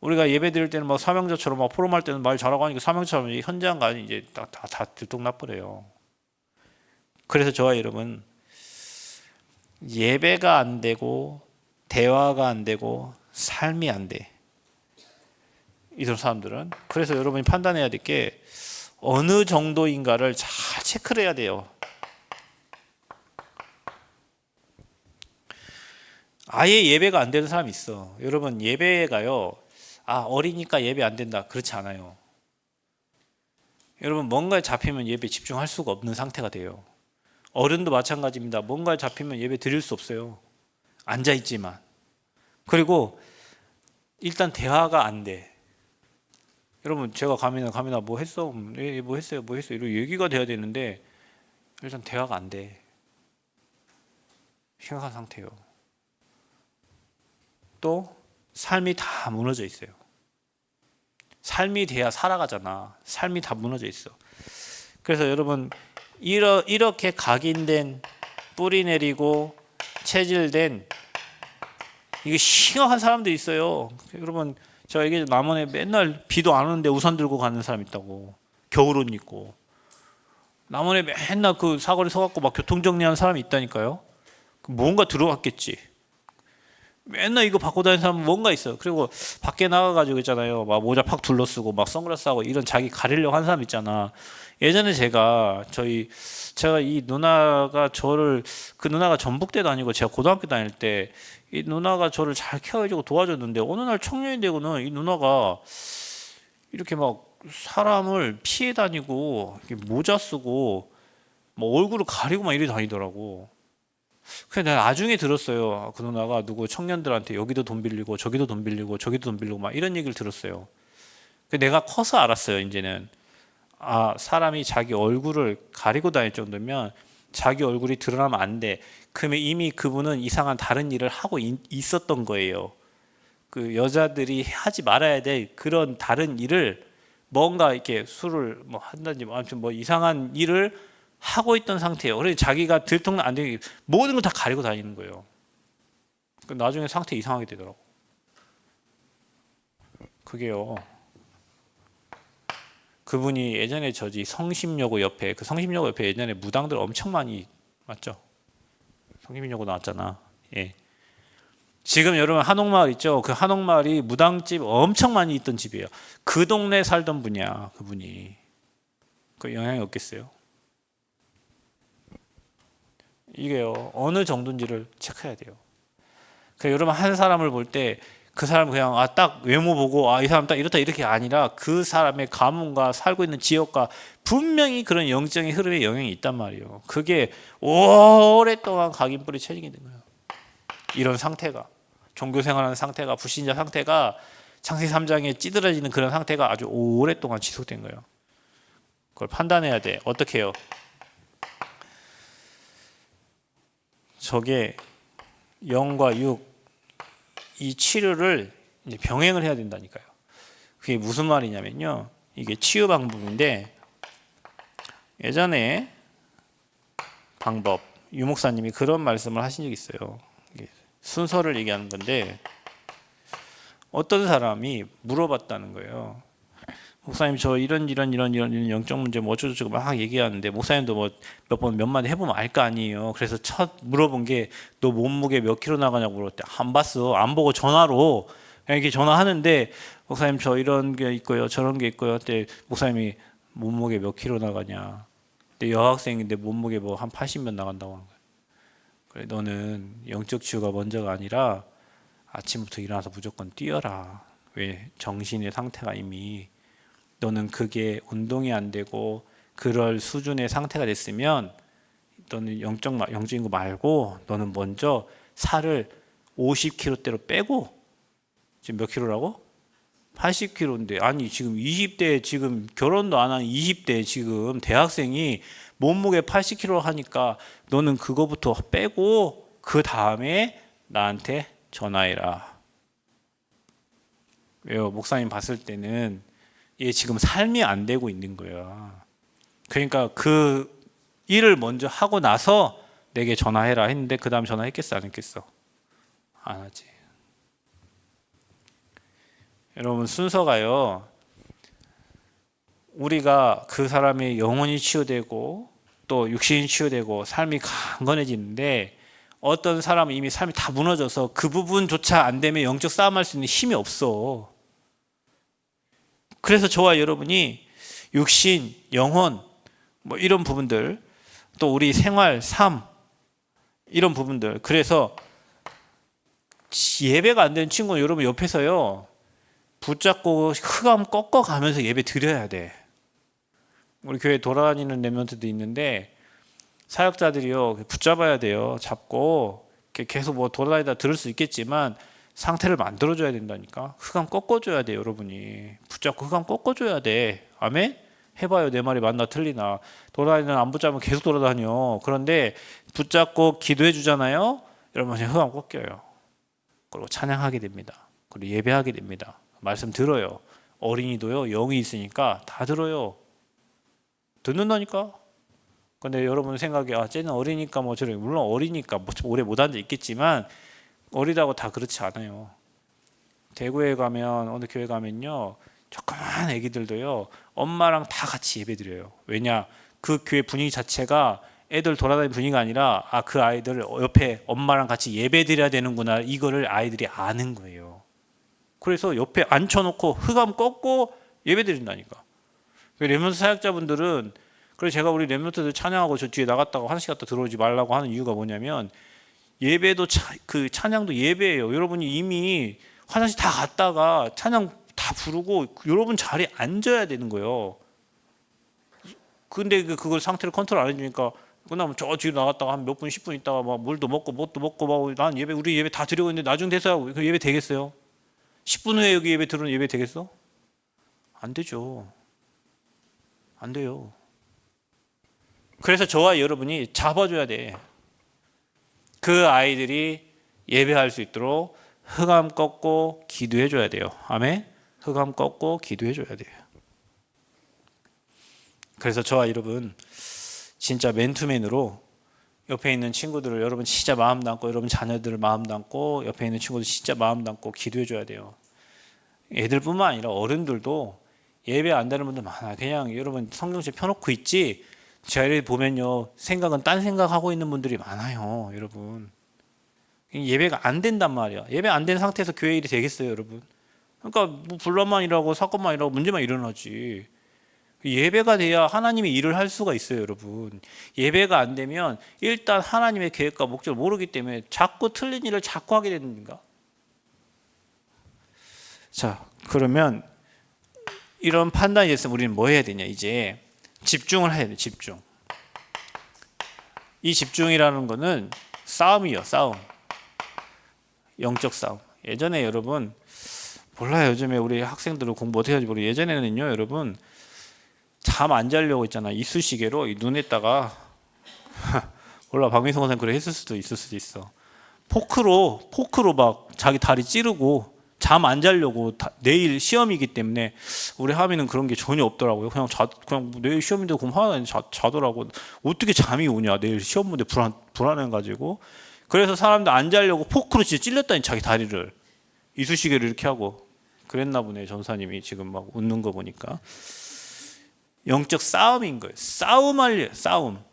우리가 예배 드릴 때는 막 사명자처럼 막 포럼할 때는 말 잘하고 하니까 사명처럼 현장 가니 이제 다 들통나버려요. 그래서 저와 여러분 예배가 안 되고 대화가 안 되고 삶이 안 돼. 이런 사람들은. 그래서 여러분이 판단해야 될 게 어느 정도인가를 잘 체크를 해야 돼요. 아예 예배가 안 되는 사람이 있어. 여러분, 예배가요, 어리니까 예배 안 된다, 그렇지 않아요. 여러분, 뭔가에 잡히면 예배 집중할 수가 없는 상태가 돼요. 어른도 마찬가지입니다. 뭔가에 잡히면 예배 드릴 수 없어요. 앉아있지만. 그리고 일단 대화가 안 돼. 여러분, 제가 가미나 뭐 했어? 뭐 했어요? 이런 얘기가 돼야 되는데 일단 대화가 안 돼. 심각한 상태예요. 또 삶이 다 무너져 있어요. 삶이 돼야 살아가잖아. 삶이 다 무너져 있어. 그래서 여러분, 이렇게 각인된, 뿌리 내리고 체질된 이게 심각한 사람들이 있어요. 여러분, 제가 얘기 남원에 맨날 비도 안 오는데 우산 들고 가는 사람 있다고. 겨울옷 입고. 남원에 맨날 그 사거리 서갖고 막 교통정리하는 사람이 있다니까요. 뭔가 들어갔겠지. 맨날 이거 받고 다니는 사람은 뭔가 있어요. 그리고 밖에 나가가지고 있잖아요. 막 모자 팍 둘러쓰고 막 선글라스 하고 이런 자기 가리려고 하는 사람 있잖아. 예전에 제가 이 누나가 그 누나가 전북대 다니고 제가 고등학교 다닐 때 이 누나가 저를 잘 케어해주고 도와줬는데 어느 날 청년이 되고는 이 누나가 이렇게 막 사람을 피해 다니고 모자 쓰고 뭐 얼굴을 가리고 막 이래 다니더라고. 그래서 내가 나중에 들었어요. 그 누나가 누구 청년들한테 여기도 돈 빌리고 저기도 돈 빌리고 저기도 돈 빌리고 막 이런 얘기를 들었어요. 내가 커서 알았어요. 이제는 사람이 자기 얼굴을 가리고 다닐 정도면 자기 얼굴이 드러나면 안 돼. 그러면 이미 그분은 이상한 다른 일을 하고 있었던 거예요. 그 여자들이 하지 말아야 될 그런 다른 일을 뭔가 이렇게 술을 뭐 한다든지 아무튼 뭐 이상한 일을 하고 있던 상태예요. 그래서 자기가 들통나 안 되게 모든 걸 다 가리고 다니는 거예요. 나중에 상태 이상하게 되더라고. 그게요. 그분이 예전에 성심여고 옆에 성심여고 옆에 예전에 무당들 엄청 많이 맞죠? 성심여고 나왔잖아. 예. 지금 여러분 한옥마을 있죠? 그 한옥마을이 무당집 엄청 많이 있던 집이에요. 그 동네 살던 분이야, 그분이. 그 영향이 없겠어요? 이게요, 어느 정도인지를 체크해야 돼요. 그러니까 여러분 한 사람을 볼 때 그 사람 그냥 딱 외모 보고 이 사람 딱 이렇다 이렇게 아니라 그 사람의 가문과 살고 있는 지역과 분명히 그런 영적인 흐름에 영향이 있단 말이에요. 그게 오랫동안 각인뿌리 체질이 된 거예요. 이런 상태가, 종교 생활하는 상태가, 불신자 상태가, 창세기 3장에 찌들어지는 그런 상태가 아주 오랫동안 지속된 거예요. 그걸 판단해야 돼. 어떻게 해요? 저게 영과 육, 이 치료를 이제 병행을 해야 된다니까요. 그게 무슨 말이냐면요. 이게 치유 방법인데 예전에 방법, 유 목사님이 그런 말씀을 하신 적이 있어요. 순서를 얘기하는 건데 어떤 사람이 물어봤다는 거예요. 목사님 저 이런 영적 문제 뭐 어쩌고저쩌고 막 얘기하는데 목사님도 뭐 몇 마디 해보면 알 거 아니에요. 그래서 첫 물어본 게 너 몸무게 몇 킬로 나가냐고 물었대. 안 봤어. 안 보고 전화로 그냥 이렇게 전화하는데 목사님 저 이런 게 있고요. 저런 게 있고요. 그때 목사님이 몸무게 몇 킬로 나가냐. 근데 여학생인데 몸무게 뭐 한 80몇 나간다고 하는 거야. 그래 너는 영적 치유가 먼저가 아니라 아침부터 일어나서 무조건 뛰어라. 왜? 정신의 상태가 이미 너는 그게 운동이 안 되고 그럴 수준의 상태가 됐으면 너는 영적인 거 말고 너는 먼저 살을 50kg대로 빼고 지금 몇 킬로라고? 80kg인데 아니 지금 20대 지금 결혼도 안 한 20대 지금 대학생이 몸무게 80kg 하니까 너는 그거부터 빼고 그 다음에 나한테 전화해라. 왜요? 목사님 봤을 때는 얘 지금 삶이 안 되고 있는 거야. 그러니까 그 일을 먼저 하고 나서 내게 전화해라 했는데 그 다음 전화했겠어 안 했겠어? 안 하지. 여러분 순서가요. 우리가 그 사람의 영혼이 치유되고 또 육신이 치유되고 삶이 강건해지는데 어떤 사람은 이미 삶이 다 무너져서 그 부분조차 안 되면 영적 싸움할 수 있는 힘이 없어. 그래서 저와 여러분이 육신, 영혼 뭐 이런 부분들, 또 우리 생활, 삶 이런 부분들, 그래서 예배가 안 되는 친구는 여러분 옆에서요 붙잡고 흑암 꺾어가면서 예배 드려야 돼. 우리 교회 돌아다니는 랩런트도 있는데 사역자들이요 붙잡아야 돼요. 잡고 계속 뭐 돌아다니다 들을 수 있겠지만 상태를 만들어줘야 된다니까. 흑암 꺾어줘야 돼. 여러분이 붙잡고 흑암 꺾어줘야 돼. 아멘? 해봐요. 내 말이 맞나 틀리나. 돌아다니는 안 붙잡으면 계속 돌아다녀. 그런데 붙잡고 기도해 주잖아요. 여러분 흑암 꺾여요. 그리고 찬양하게 됩니다. 그리고 예배하게 됩니다. 말씀 들어요. 어린이도요 영이 있으니까 다 들어요. 듣는다니까. 근데 여러분 생각에 쟤는 어리니까 뭐 저래. 물론 어리니까 뭐 오래 못 앉아 있겠지만 어리다고 다 그렇지 않아요. 대구에 가면 어느 교회 가면요 조그만 애기들도요 엄마랑 다 같이 예배드려요. 왜냐? 그 교회 분위기 자체가 애들 돌아다니는 분위기가 아니라 그 아이들 옆에 엄마랑 같이 예배드려야 되는구나, 이거를 아이들이 아는 거예요. 그래서 옆에 앉혀놓고 흑암 꺾고 예배드린다니까. 렘넌트 사역자분들은, 그래서 제가 우리 렘넌트들 찬양하고 저 뒤에 나갔다가 화장실 갔다 들어오지 말라고 하는 이유가 뭐냐면 예배도 그 찬양도 예배예요. 여러분이 이미 화장실 다 갔다가 찬양 다 부르고 여러분 자리에 앉아야 되는 거예요. 근데 그걸 상태를 컨트롤 안 해주니까 끝나면 저 뒤로 나갔다가 한 몇 분, 10분 있다가 막 물도 먹고 뭣도 먹고 막 난 예배, 우리 예배 다 드리고 있는데 나중 돼서야 그 예배 되겠어요? 10분 후에 여기 예배 들으면 예배 되겠어? 안 되죠. 안 돼요. 그래서 저와 여러분이 잡아줘야 돼. 그 아이들이 예배할 수 있도록 흑암 꺾고 기도해 줘야 돼요. 아멘. 흑암 꺾고 기도해 줘야 돼요. 그래서 저와 여러분 진짜 맨투맨으로 옆에 있는 친구들을 여러분 진짜 마음 담고, 여러분 자녀들을 마음 담고, 옆에 있는 친구들 진짜 마음 담고 기도해 줘야 돼요. 애들뿐만 아니라 어른들도 예배 안 되는 분들 많아요. 그냥 여러분 성경책 펴놓고 있지, 저희를 보면요 생각은 딴 생각하고 있는 분들이 많아요. 여러분 예배가 안 된단 말이야. 예배 안 된 상태에서 교회 일이 되겠어요, 여러분? 그러니까 뭐 분란만 일하고 사건만 일하고 문제만 일어나지. 예배가 돼야 하나님이 일을 할 수가 있어요, 여러분. 예배가 안 되면 일단 하나님의 계획과 목적을 모르기 때문에 자꾸 틀린 일을 자꾸 하게 되는가? 자, 그러면 이런 판단이 됐으면 우리는 뭐 해야 되냐? 이제 집중을 해야 돼. 집중. 이 집중이라는 거는 싸움이요, 싸움. 영적 싸움. 예전에 여러분 몰라요. 요즘에 우리 학생들은 공부 어떻게 하는지 모르겠어요. 예전에는요, 여러분 잠 안 자려고 있잖아. 이쑤시개로 이 눈에다가 몰라, 박민성 선생 그래 했을 수도 있을 수도 있어. 포크로 막 자기 다리 찌르고 잠 안 자려고. 내일 시험이기 때문에 우리 하미는 그런 게 전혀 없더라고요. 그냥 내일 시험인데 그럼 하나 자더라고. 어떻게 잠이 오냐? 내일 시험 문제 불안해가지고. 그래서 사람들 안 자려고 포크로 진짜 찔렸다니, 자기 다리를. 이쑤시개를 이렇게 하고 그랬나 보네. 전사님이 지금 막 웃는 거 보니까. 영적 싸움인 거예요. 싸움.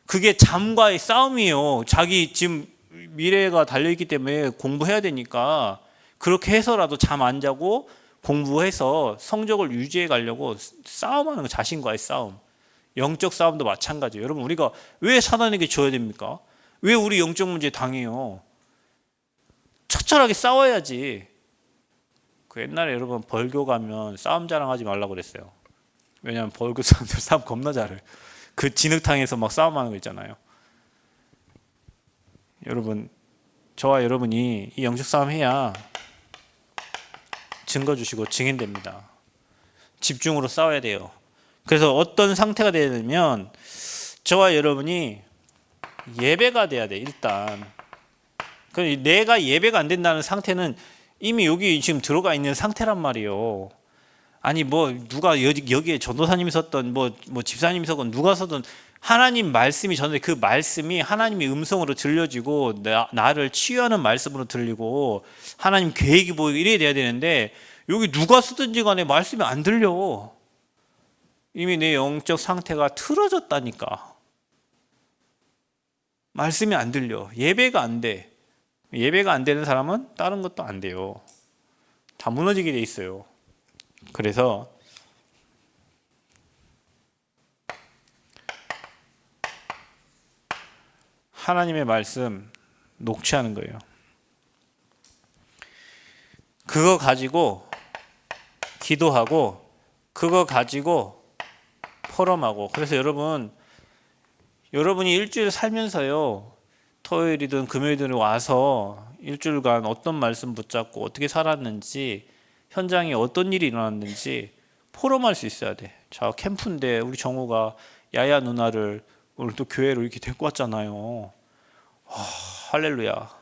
그게 잠과의 싸움이에요. 자기 지금 미래가 달려있기 때문에 공부해야 되니까 그렇게 해서라도 잠 안 자고 공부해서 성적을 유지해 가려고 싸움하는 거, 자신과의 싸움. 영적 싸움도 마찬가지예요. 여러분 우리가 왜 사단에게 져야 됩니까? 왜 우리 영적 문제에 당해요? 처절하게 싸워야지. 그 옛날에 여러분 벌교 가면 싸움 자랑하지 말라고 그랬어요. 왜냐하면 벌교 사람들 싸움 겁나 잘해. 그 진흙탕에서 막 싸움하는 거 있잖아요. 여러분 저와 여러분이 이 영적 싸움 해야 증거 주시고 증인됩니다. 집중으로 싸워야 돼요. 그래서 어떤 상태가 되냐면 저와 여러분이 예배가 돼야 돼. 일단 내가 예배가 안 된다는 상태는 이미 여기 지금 들어가 있는 상태란 말이에요. 아니 뭐 누가 여기에 전도사님이 섰던 뭐 집사님이 섰건 누가 섰던 하나님 말씀이 전에 그 말씀이 하나님의 음성으로 들려지고 나를 치유하는 말씀으로 들리고 하나님 계획이 보이고 이래야 돼야 되는데 여기 누가 쓰든지 간에 말씀이 안 들려. 이미 내 영적 상태가 틀어졌다니까. 말씀이 안 들려. 예배가 안 돼. 예배가 안 되는 사람은 다른 것도 안 돼요. 다 무너지게 돼 있어요. 그래서 하나님의 말씀 녹취하는 거예요. 그거 가지고 기도하고 그거 가지고 포럼하고. 그래서 여러분이 일주일 살면서요, 토요일이든 금요일이든 와서 일주일간 어떤 말씀 붙잡고 어떻게 살았는지, 현장에 어떤 일이 일어났는지 포럼할 수 있어야 돼. 자, 캠프인데 우리 정우가 야야 누나를 오늘 또 교회로 이렇게 데리고 왔잖아요. 할렐루야.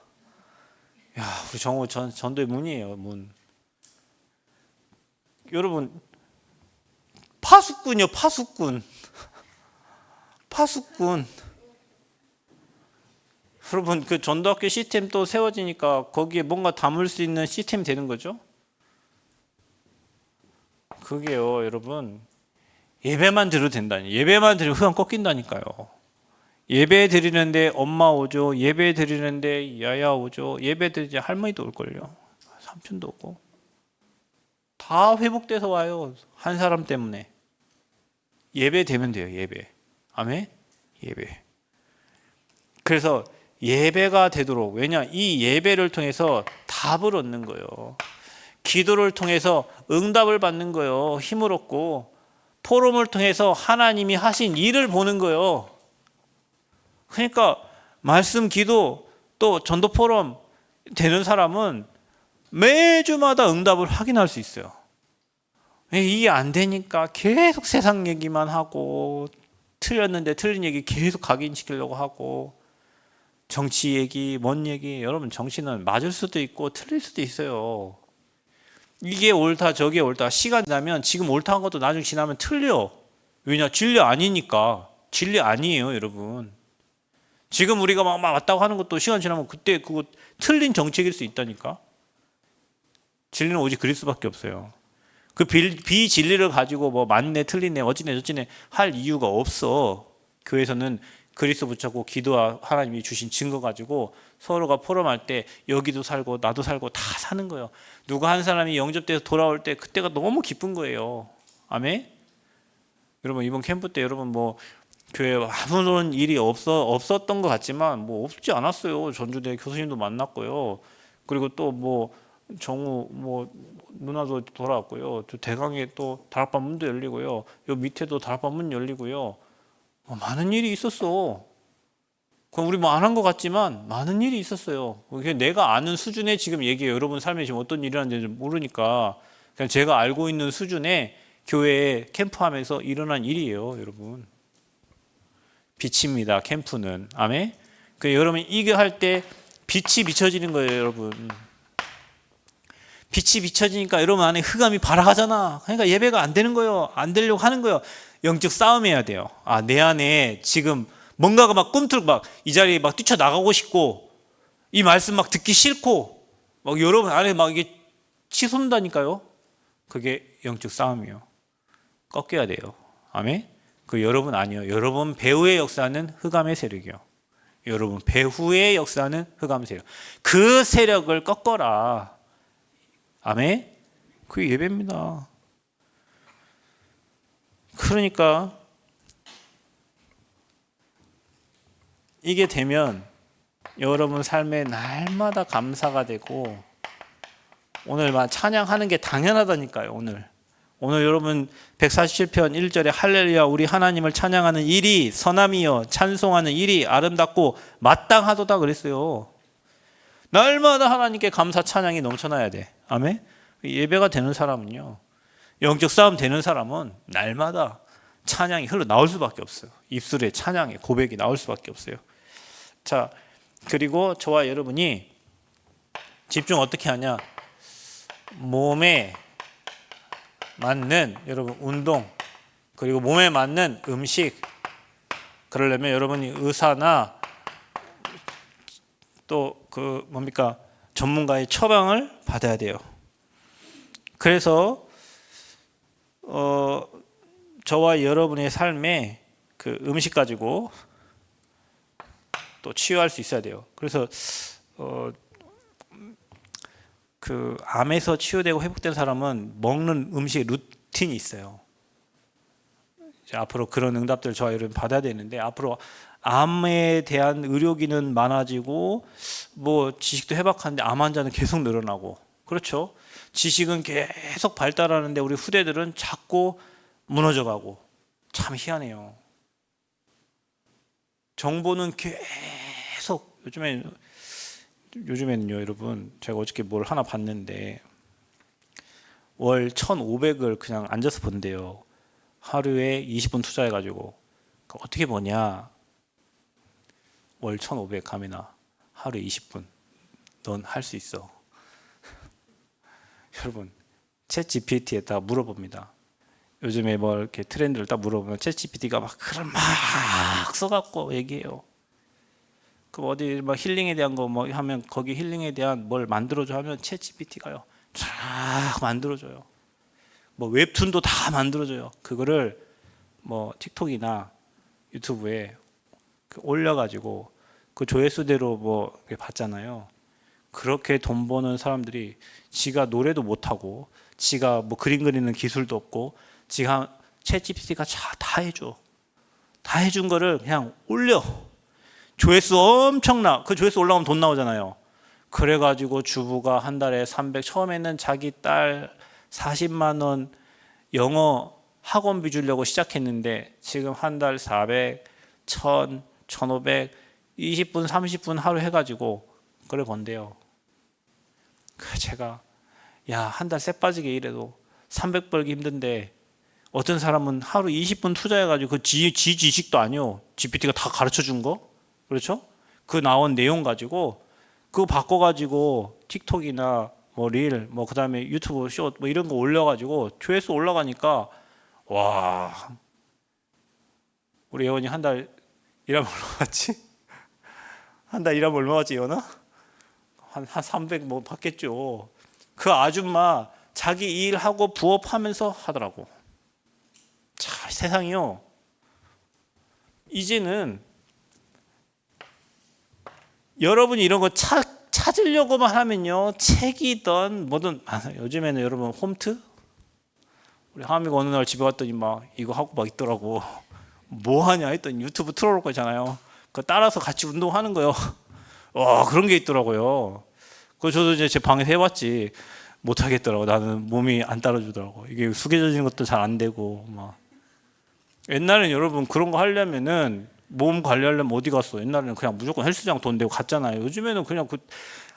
야, 우리 정우 전도의 문이에요, 문. 여러분, 파수꾼이요, 파수꾼. 파수꾼. 여러분, 그 전도학교 시스템 또 세워지니까 거기에 뭔가 담을 수 있는 시스템이 되는 거죠. 그게요, 여러분, 예배만 드려도 된다니. 예배만 드리면 흐름 꺾인다니까요. 예배 드리는데 엄마 오죠. 예배 드리는데 야야 오죠. 예배 드리지 할머니도 올걸요. 삼촌도 오고. 다 회복돼서 와요. 한 사람 때문에. 예배 되면 돼요, 예배. 아멘? 예배. 그래서 예배가 되도록, 왜냐, 이 예배를 통해서 답을 얻는 거예요. 기도를 통해서 응답을 받는 거예요. 힘을 얻고, 포럼을 통해서 하나님이 하신 일을 보는 거예요. 그러니까 말씀, 기도, 또 전도 포럼 되는 사람은 매주마다 응답을 확인할 수 있어요. 이게 안 되니까 계속 세상 얘기만 하고, 틀렸는데 틀린 얘기 계속 각인시키려고 하고, 정치 얘기, 뭔 얘기. 여러분, 정치는 맞을 수도 있고 틀릴 수도 있어요. 이게 옳다 저게 옳다. 시간 지나면 지금 옳다 한 것도 나중에 지나면 틀려. 왜냐? 진리 아니니까. 진리 아니에요, 여러분. 지금 우리가 막 맞다고 하는 것도 시간 지나면 그때 그거 틀린 정책일 수 있다니까. 진리는 오직 그리스도밖에 없어요. 그 비진리를 가지고 뭐 맞네 틀리네 어찌네 저찌네 할 이유가 없어. 교회에서는 그리스도 붙잡고 기도와 하나님이 주신 증거 가지고 서로가 포럼할 때 여기도 살고 나도 살고 다 사는 거예요. 누가 한 사람이 영접돼서 돌아올 때 그때가 너무 기쁜 거예요. 아멘. 여러분, 이번 캠프 때 여러분 뭐 교회에 아무런 일이 없었던 것 같지만 뭐 없지 않았어요. 전주대 교수님도 만났고요. 그리고 또 뭐 정우 뭐 누나도 돌아왔고요. 또 대강에 또 다락방 문도 열리고요. 요 밑에도 다락방 문 열리고요. 많은 일이 있었어. 그럼 우리 뭐 안 한 것 같지만 많은 일이 있었어요. 내가 아는 수준의 지금 얘기해요. 여러분 삶에 지금 어떤 일이 하는지 모르니까 그냥 제가 알고 있는 수준의 교회에 캠프하면서 일어난 일이에요, 여러분. 빛입니다, 캠프는. 아멘. 여러분 이거 할 때 빛이 비춰지는 거예요, 여러분. 빛이 비춰지니까 여러분 안에 흑암이 발아가잖아. 그러니까 예배가 안 되는 거예요. 안 되려고 하는 거예요. 영적 싸움해야 돼요. 내 안에 지금 뭔가가 막 꿈틀 막 이 자리에 막 뛰쳐나가고 싶고 이 말씀 막 듣기 싫고 막 여러분 안에 막 이게 치솟는다니까요. 그게 영적 싸움이에요. 꺾여야 돼요. 아멘. 그 여러분 아니요. 여러분 배후의 역사는 흑암의 세력이요. 여러분 배후의 역사는 흑암의 세력. 그 세력을 꺾어라. 아멘. 그게 예배입니다. 그러니까 이게 되면 여러분 삶에 날마다 감사가 되고 오늘 막 찬양하는 게 당연하다니까요. 오늘 여러분 147편 1절에 할렐루야 우리 하나님을 찬양하는 일이 선함이요 찬송하는 일이 아름답고 마땅하도다 그랬어요. 날마다 하나님께 감사 찬양이 넘쳐나야 돼. 아멘. 예배가 되는 사람은요, 영적 싸움 되는 사람은 날마다 찬양이 흘러나올 수밖에 없어요. 입술에 찬양의 고백이 나올 수밖에 없어요. 자, 그리고 저와 여러분이 집중 어떻게 하냐? 몸에 맞는 여러분 운동, 그리고 몸에 맞는 음식. 그러려면 여러분이 의사나 또 그 뭡니까? 전문가의 처방을 받아야 돼요. 그래서 저와 여러분의 삶에 그 음식 가지고 또 치유할 수 있어야 돼요. 그래서 그 암에서 치유되고 회복된 사람은 먹는 음식 루틴이 있어요. 이제 앞으로 그런 응답들 저와 여러분 받아야 되는데, 앞으로 암에 대한 의료기는 많아지고 뭐 지식도 해박한데 암 환자는 계속 늘어나고, 그렇죠? 지식은 계속 발달하는데 우리 후대들은 자꾸 무너져가고, 참 희한해요. 정보는 계속 요즘에는요 여러분, 제가 어저께 뭘 하나 봤는데 월 1,500을 그냥 앉아서 번대요. 하루에 20분 투자해가지고. 어떻게 보냐, 월 1,500 가미나 하루에 20분 넌 할 수 있어. 여러분, 챗 GPT에다 물어봅니다. 요즘에 뭐 이렇게 트렌드를 딱 물어보면 챗 GPT가 막 글을 막 써갖고 얘기해요. 그 어디 막 힐링에 대한 거 뭐 하면 거기 힐링에 대한 뭘 만들어줘 하면 챗 GPT가요 쫙 만들어줘요. 뭐 웹툰도 다 만들어줘요. 그거를 뭐 틱톡이나 유튜브에 올려가지고 그 조회수대로 뭐 봤잖아요. 그렇게 돈 버는 사람들이 지가 노래도 못하고 지가 뭐 그림 그리는 기술도 없고 지가 챗 GPT가 다 해줘. 다 해준 거를 그냥 올려. 조회수 엄청나. 그 조회수 올라오면 돈 나오잖아요. 그래가지고 주부가 한 달에 300, 처음에는 자기 딸 40만 원 영어 학원비 주려고 시작했는데 지금 한 달 400, 1000, 1500, 20분, 30분 하루 해가지고 그래 번대요. 제가 야, 한 달 쎄 빠지게 일해도 300 벌기 힘든데 어떤 사람은 하루 20분 투자해가지고 그 지 지식도 아니요, GPT가 다 가르쳐 준 거, 그렇죠? 그 나온 내용 가지고 그거 바꿔가지고 틱톡이나 뭐 릴, 뭐 그다음에 유튜브 숏 뭐 이런 거 올려가지고 조회수 올라가니까, 와, 우리 예원이 한 달 일하면 얼마 받지? 한 달 일하면 얼마 받지, 예원아? 한 300 뭐 받겠죠. 그 아줌마 자기 일하고 부업하면서 하더라고. 자, 세상이요. 이제는 여러분이 이런 거 찾으려고만 하면요, 책이든 뭐든, 요즘에는 여러분 홈트? 우리 하미가 어느 날 집에 왔더니 막 이거 하고 막 있더라고. 뭐 하냐 했더니 유튜브 틀어놓을 거잖아요. 그거 따라서 같이 운동하는 거요. 와, 그런 게 있더라고요. 그 저도 이제 제 방에서 해봤지. 못 하겠더라고. 나는 몸이 안 따라주더라고. 이게 숙여지는 것도 잘 안 되고 막. 옛날엔 여러분 그런 거 하려면은 몸 관리하려면 어디 갔어? 옛날에는 그냥 무조건 헬스장 돈 내고 갔잖아요. 요즘에는 그냥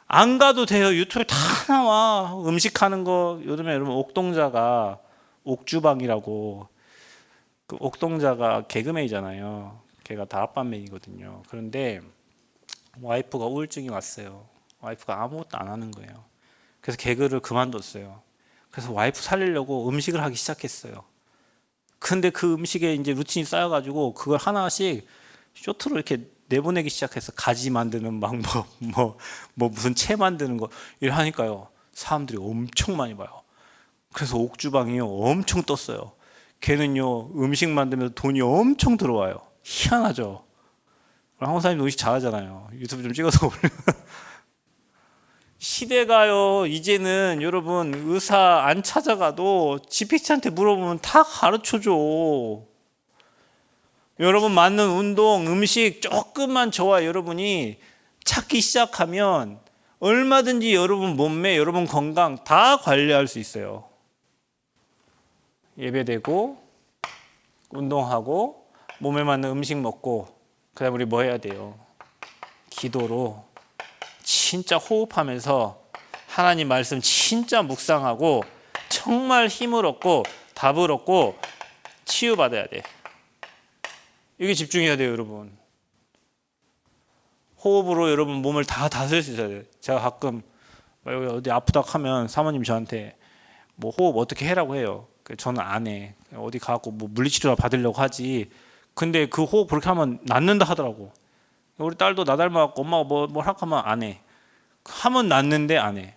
안 가도 돼요. 유튜브에 다 나와. 음식하는 거. 요즘에 여러분 옥동자가 옥주방이라고, 그 옥동자가 개그맨이잖아요. 걔가 다 아빠맨이거든요. 그런데 와이프가 우울증이 왔어요. 와이프가 아무것도 안 하는 거예요. 그래서 개그를 그만뒀어요. 그래서 와이프 살리려고 음식을 하기 시작했어요. 근데 그 음식에 이제 루틴이 쌓여가지고 그걸 하나씩 쇼트로 이렇게 내보내기 시작해서 가지 만드는 방법, 뭐 무슨 채 만드는 거 이러니까요, 사람들이 엄청 많이 봐요. 그래서 옥주방이요 엄청 떴어요. 걔는요 음식 만들면서 돈이 엄청 들어와요. 희한하죠. 한국 사람이 음식 잘하잖아요. 유튜브 좀 찍어서 올려. 시대가요 이제는 여러분 의사 안 찾아가도 GPT한테 물어보면 다 가르쳐줘. 여러분 맞는 운동, 음식 조금만 저와 여러분이 찾기 시작하면 얼마든지 여러분 몸매, 여러분 건강 다 관리할 수 있어요. 예배되고 운동하고 몸에 맞는 음식 먹고, 그다음에 우리 뭐 해야 돼요? 기도로 진짜 호흡하면서 하나님 말씀 진짜 묵상하고 정말 힘을 얻고 답을 얻고 치유받아야 돼. 이게 집중해야 돼요, 여러분. 호흡으로 여러분 몸을 다 다스릴 수 있어야 돼요. 제가 가끔 어디 아프다 하면 사모님이 저한테 뭐 호흡 어떻게 해라고 해요. 저는 안 해. 어디 가고 뭐 물리치료 받으려고 하지. 근데 그 호흡 그렇게 하면 낫는다 하더라고. 우리 딸도 나 닮아갖고 엄마가 뭘 하고 하면 안 해. 하면 낫는데 안 해.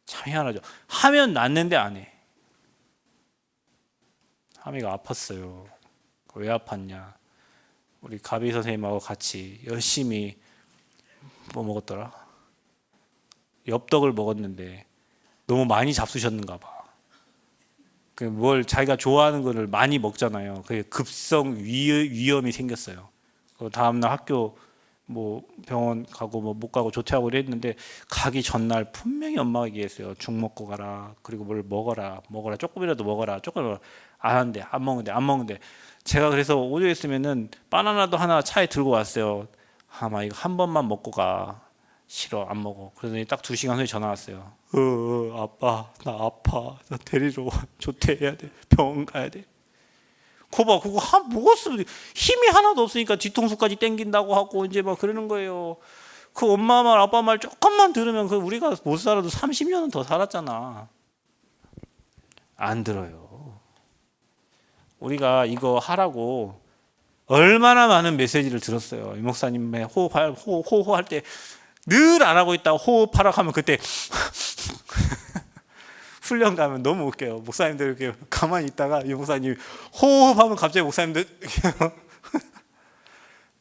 참 희한하죠. 하면 낫는데 안 해. 하미가 아팠어요. 왜 아팠냐? 우리 가비 선생님하고 같이 열심히 뭐 먹었더라? 엽떡을 먹었는데 너무 많이 잡수셨는가 봐. 뭘 자기가 좋아하는 거를 많이 먹잖아요. 그게 급성 위염이 생겼어요. 그 다음날 학교 뭐 병원 가고 뭐 못 가고 조퇴하고 이랬는데 가기 전날 분명히 엄마가 얘기했어요. 죽 먹고 가라. 그리고 뭘 먹어라. 조금이라도 먹어라. 안 한대. 안 먹는데. 제가 그래서 오죽 했으면은 바나나도 하나 차에 들고 왔어요. 아마 이거 한 번만 먹고 가. 싫어, 안 먹어. 그러더니 딱 2시간 후에 전화 왔어요. 아빠, 나 아파. 나 데리러 와. 조퇴해야 돼. 병원 가야 돼. 그거 먹었으면 힘이 하나도 없으니까 뒤통수까지 땡긴다고 하고 이제 막 그러는 거예요. 그 엄마 말, 아빠 말 조금만 들으면 그 우리가 못 살아도 30년은 더 살았잖아. 안 들어요. 우리가 이거 하라고 얼마나 많은 메시지를 들었어요. 이 목사님의 호호할 때 늘 안 하고 있다가 호흡하라고 하면 그때 훈련 가면 너무 웃겨요. 목사님들 이렇게 가만히 있다가 이 목사님 호흡하면 갑자기 목사님들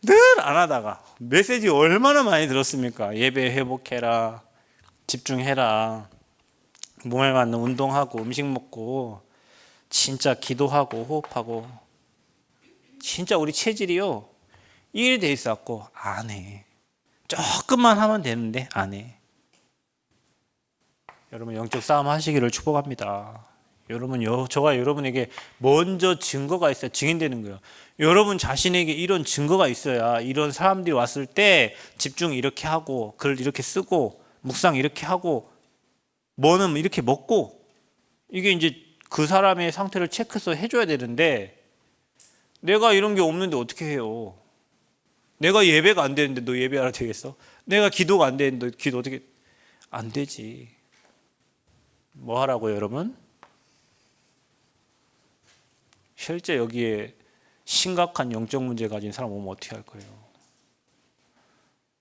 늘 안 하다가 메시지 얼마나 많이 들었습니까? 예배 회복해라, 집중해라, 몸에 맞는 운동하고 음식 먹고 진짜 기도하고 호흡하고. 진짜 우리 체질이요 일이 돼 있었고 안 해. 조금만 하면 되는데 안 해. 여러분 영적 싸움 하시기를 축복합니다. 여러분 저가 여러분에게 먼저 증거가 있어야 증인되는 거예요. 여러분 자신에게 이런 증거가 있어야 이런 사람들이 왔을 때 집중 이렇게 하고 글 이렇게 쓰고 묵상 이렇게 하고 뭐는 이렇게 먹고 이게 이제 그 사람의 상태를 체크해서 해줘야 되는데 내가 이런 게 없는데 어떻게 해요? 내가 예배가 안 되는데 너 예배하라 되겠어? 내가 기도가 안 되는데 너 기도 어떻게 안 되지? 뭐 하라고요, 여러분? 실제 여기에 심각한 영적 문제 가진 사람 오면 어떻게 할 거예요?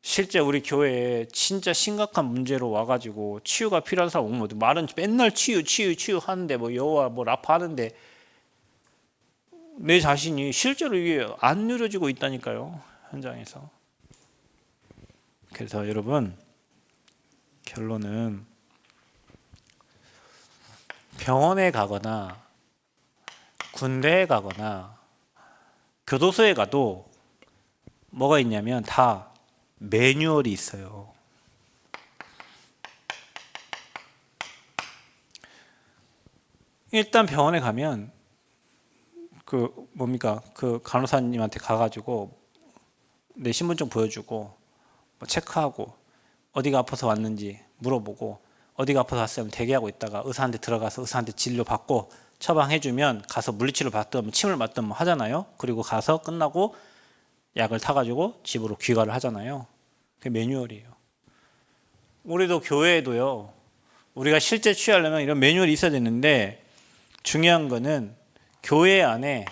실제 우리 교회에 진짜 심각한 문제로 와가지고 치유가 필요한 사람 오면 어떡해? 말은 맨날 치유 하는데 뭐 여호와 뭐 라파 하는데 내 자신이 실제로 이게 안 누려지고 있다니까요, 현장에서. 그래서 여러분 결론은 병원에 가거나 군대에 가거나 교도소에 가도 뭐가 있냐면 다 매뉴얼이 있어요. 일단 병원에 가면 그 간호사님한테 가가지고 내 신분증 보여주고 뭐 체크하고 어디가 아파서 왔는지 물어보고 어디가 아파서 왔으면 대기하고 있다가 의사한테 들어가서 의사한테 진료 받고 처방해주면 가서 물리치료 받든 침을 맞든 뭐 하잖아요. 그리고 가서 끝나고 약을 타가지고 집으로 귀가를 하잖아요. 그게 매뉴얼이에요. 우리도 교회에도요. 우리가 실제 취하려면 이런 매뉴얼이 있어야 되는데 중요한 거는 교회 안에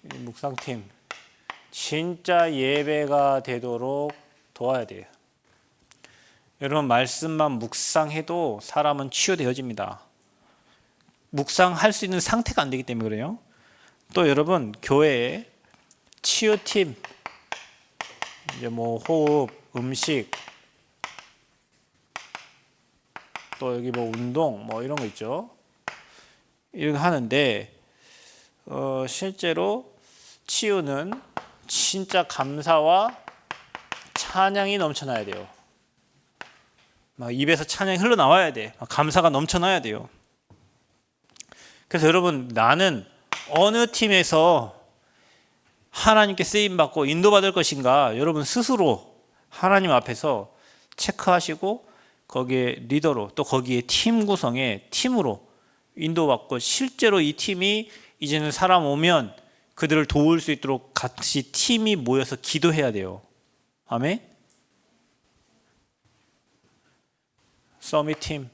묵상팀 진짜 예배가 되도록 도와야 돼요. 여러분 말씀만 묵상해도 사람은 치유되어집니다. 묵상할 수 있는 상태가 안 되기 때문에 그래요. 또 여러분 교회에 치유팀 이제 뭐 호흡, 음식 또 여기 뭐 운동 뭐 이런 거 있죠. 이렇게 하는데 실제로 치유는 진짜 감사와 찬양이 넘쳐나야 돼요. 막 입에서 찬양이 흘러나와야 돼. 감사가 넘쳐나야 돼요. 그래서 여러분 나는 어느 팀에서 하나님께 쓰임받고 인도받을 것인가 여러분 스스로 하나님 앞에서 체크하시고 거기에 리더로 또 거기에 팀 구성에 팀으로 인도받고 실제로 이 팀이 이제는 사람 오면 그들을 도울 수 있도록 같이 팀이 모여서 기도해야 돼요. 아멘? 서밋 팀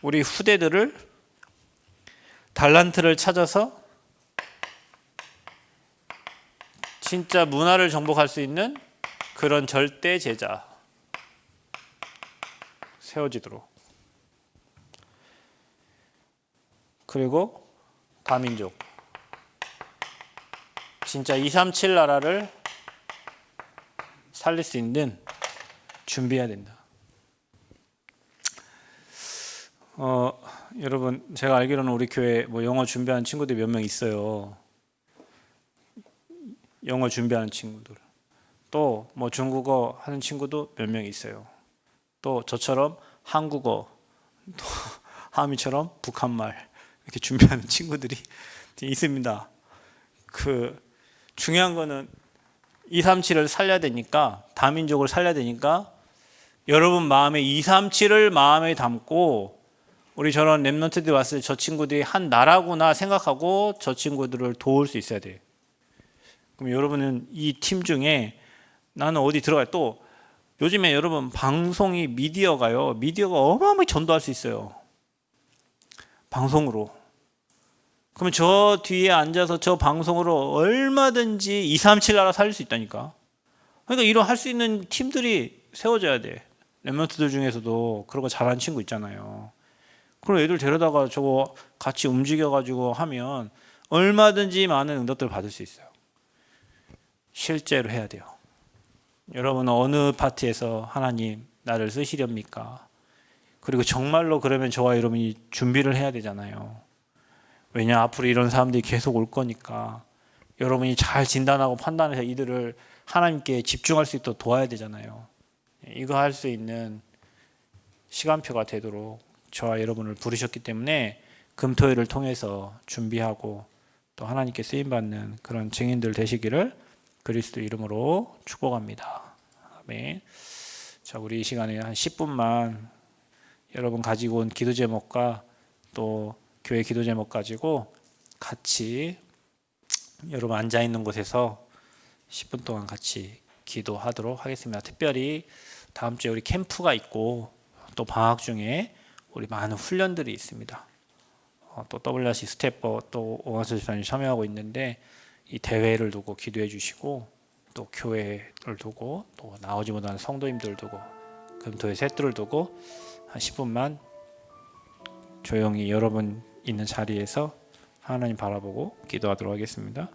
우리 후대들을 달란트를 찾아서 진짜 문화를 정복할 수 있는 그런 절대 제자 세워지도록. 그리고 다민족 진짜 237 나라를 살릴 수 있는 준비해야 된다. 여러분 제가 알기로는 우리 교회 뭐 영어 준비하는 친구들이 몇 명 있어요. 영어 준비하는 친구들. 또 뭐 중국어 하는 친구도 몇 명 있어요. 또 저처럼 한국어, 또 하미처럼 북한말 이렇게 준비하는 친구들이 있습니다. 그 중요한 거는 237을 살려야 되니까, 다민족을 살려야 되니까 여러분 마음에 237을 마음에 담고, 우리 저런 랩런트들이 왔을 때 저 친구들이 한 나라구나 생각하고 저 친구들을 도울 수 있어야 돼. 그럼 여러분은 이 팀 중에 나는 어디 들어가요. 또 요즘에 여러분 방송이 미디어가 어마어마하게 전도할 수 있어요. 방송으로. 그러면 저 뒤에 앉아서 저 방송으로 얼마든지 237 나라 살릴 수 있다니까. 그러니까 이런 할 수 있는 팀들이 세워져야 돼. 랩런트들 중에서도 그런 거 잘하는 친구 있잖아요. 그럼 애들 데려다가 저거 같이 움직여가지고 하면 얼마든지 많은 응답들을 받을 수 있어요. 실제로 해야 돼요. 여러분은 어느 파트에서 하나님 나를 쓰시렵니까? 그리고 정말로 그러면 저와 여러분이 준비를 해야 되잖아요. 왜냐, 앞으로 이런 사람들이 계속 올 거니까 여러분이 잘 진단하고 판단해서 이들을 하나님께 집중할 수 있도록 도와야 되잖아요. 이거 할 수 있는 시간표가 되도록 저와 여러분을 부르셨기 때문에 금토일을 통해서 준비하고 또 하나님께 쓰임받는 그런 증인들 되시기를 그리스도 이름으로 축복합니다. 아멘. 자, 우리 이 시간에 한 10분만 여러분 가지고 온 기도 제목과 또 교회 기도 제목 가지고 같이 여러분 앉아 있는 곳에서 10분 동안 같이 기도하도록 하겠습니다. 특별히 다음 주에 우리 캠프가 있고 또 방학 중에 우리 많은 훈련들이 있습니다. 또 WRC 스태퍼 또 오한수 집사님 참여하고 있는데 이 대회를 두고 기도해 주시고 또 교회를 두고 또 나오지 못하는 성도님들 두고 금토의 셋들을 두고 한 10분만 조용히 여러분 있는 자리에서 하나님 바라보고 기도하도록 하겠습니다.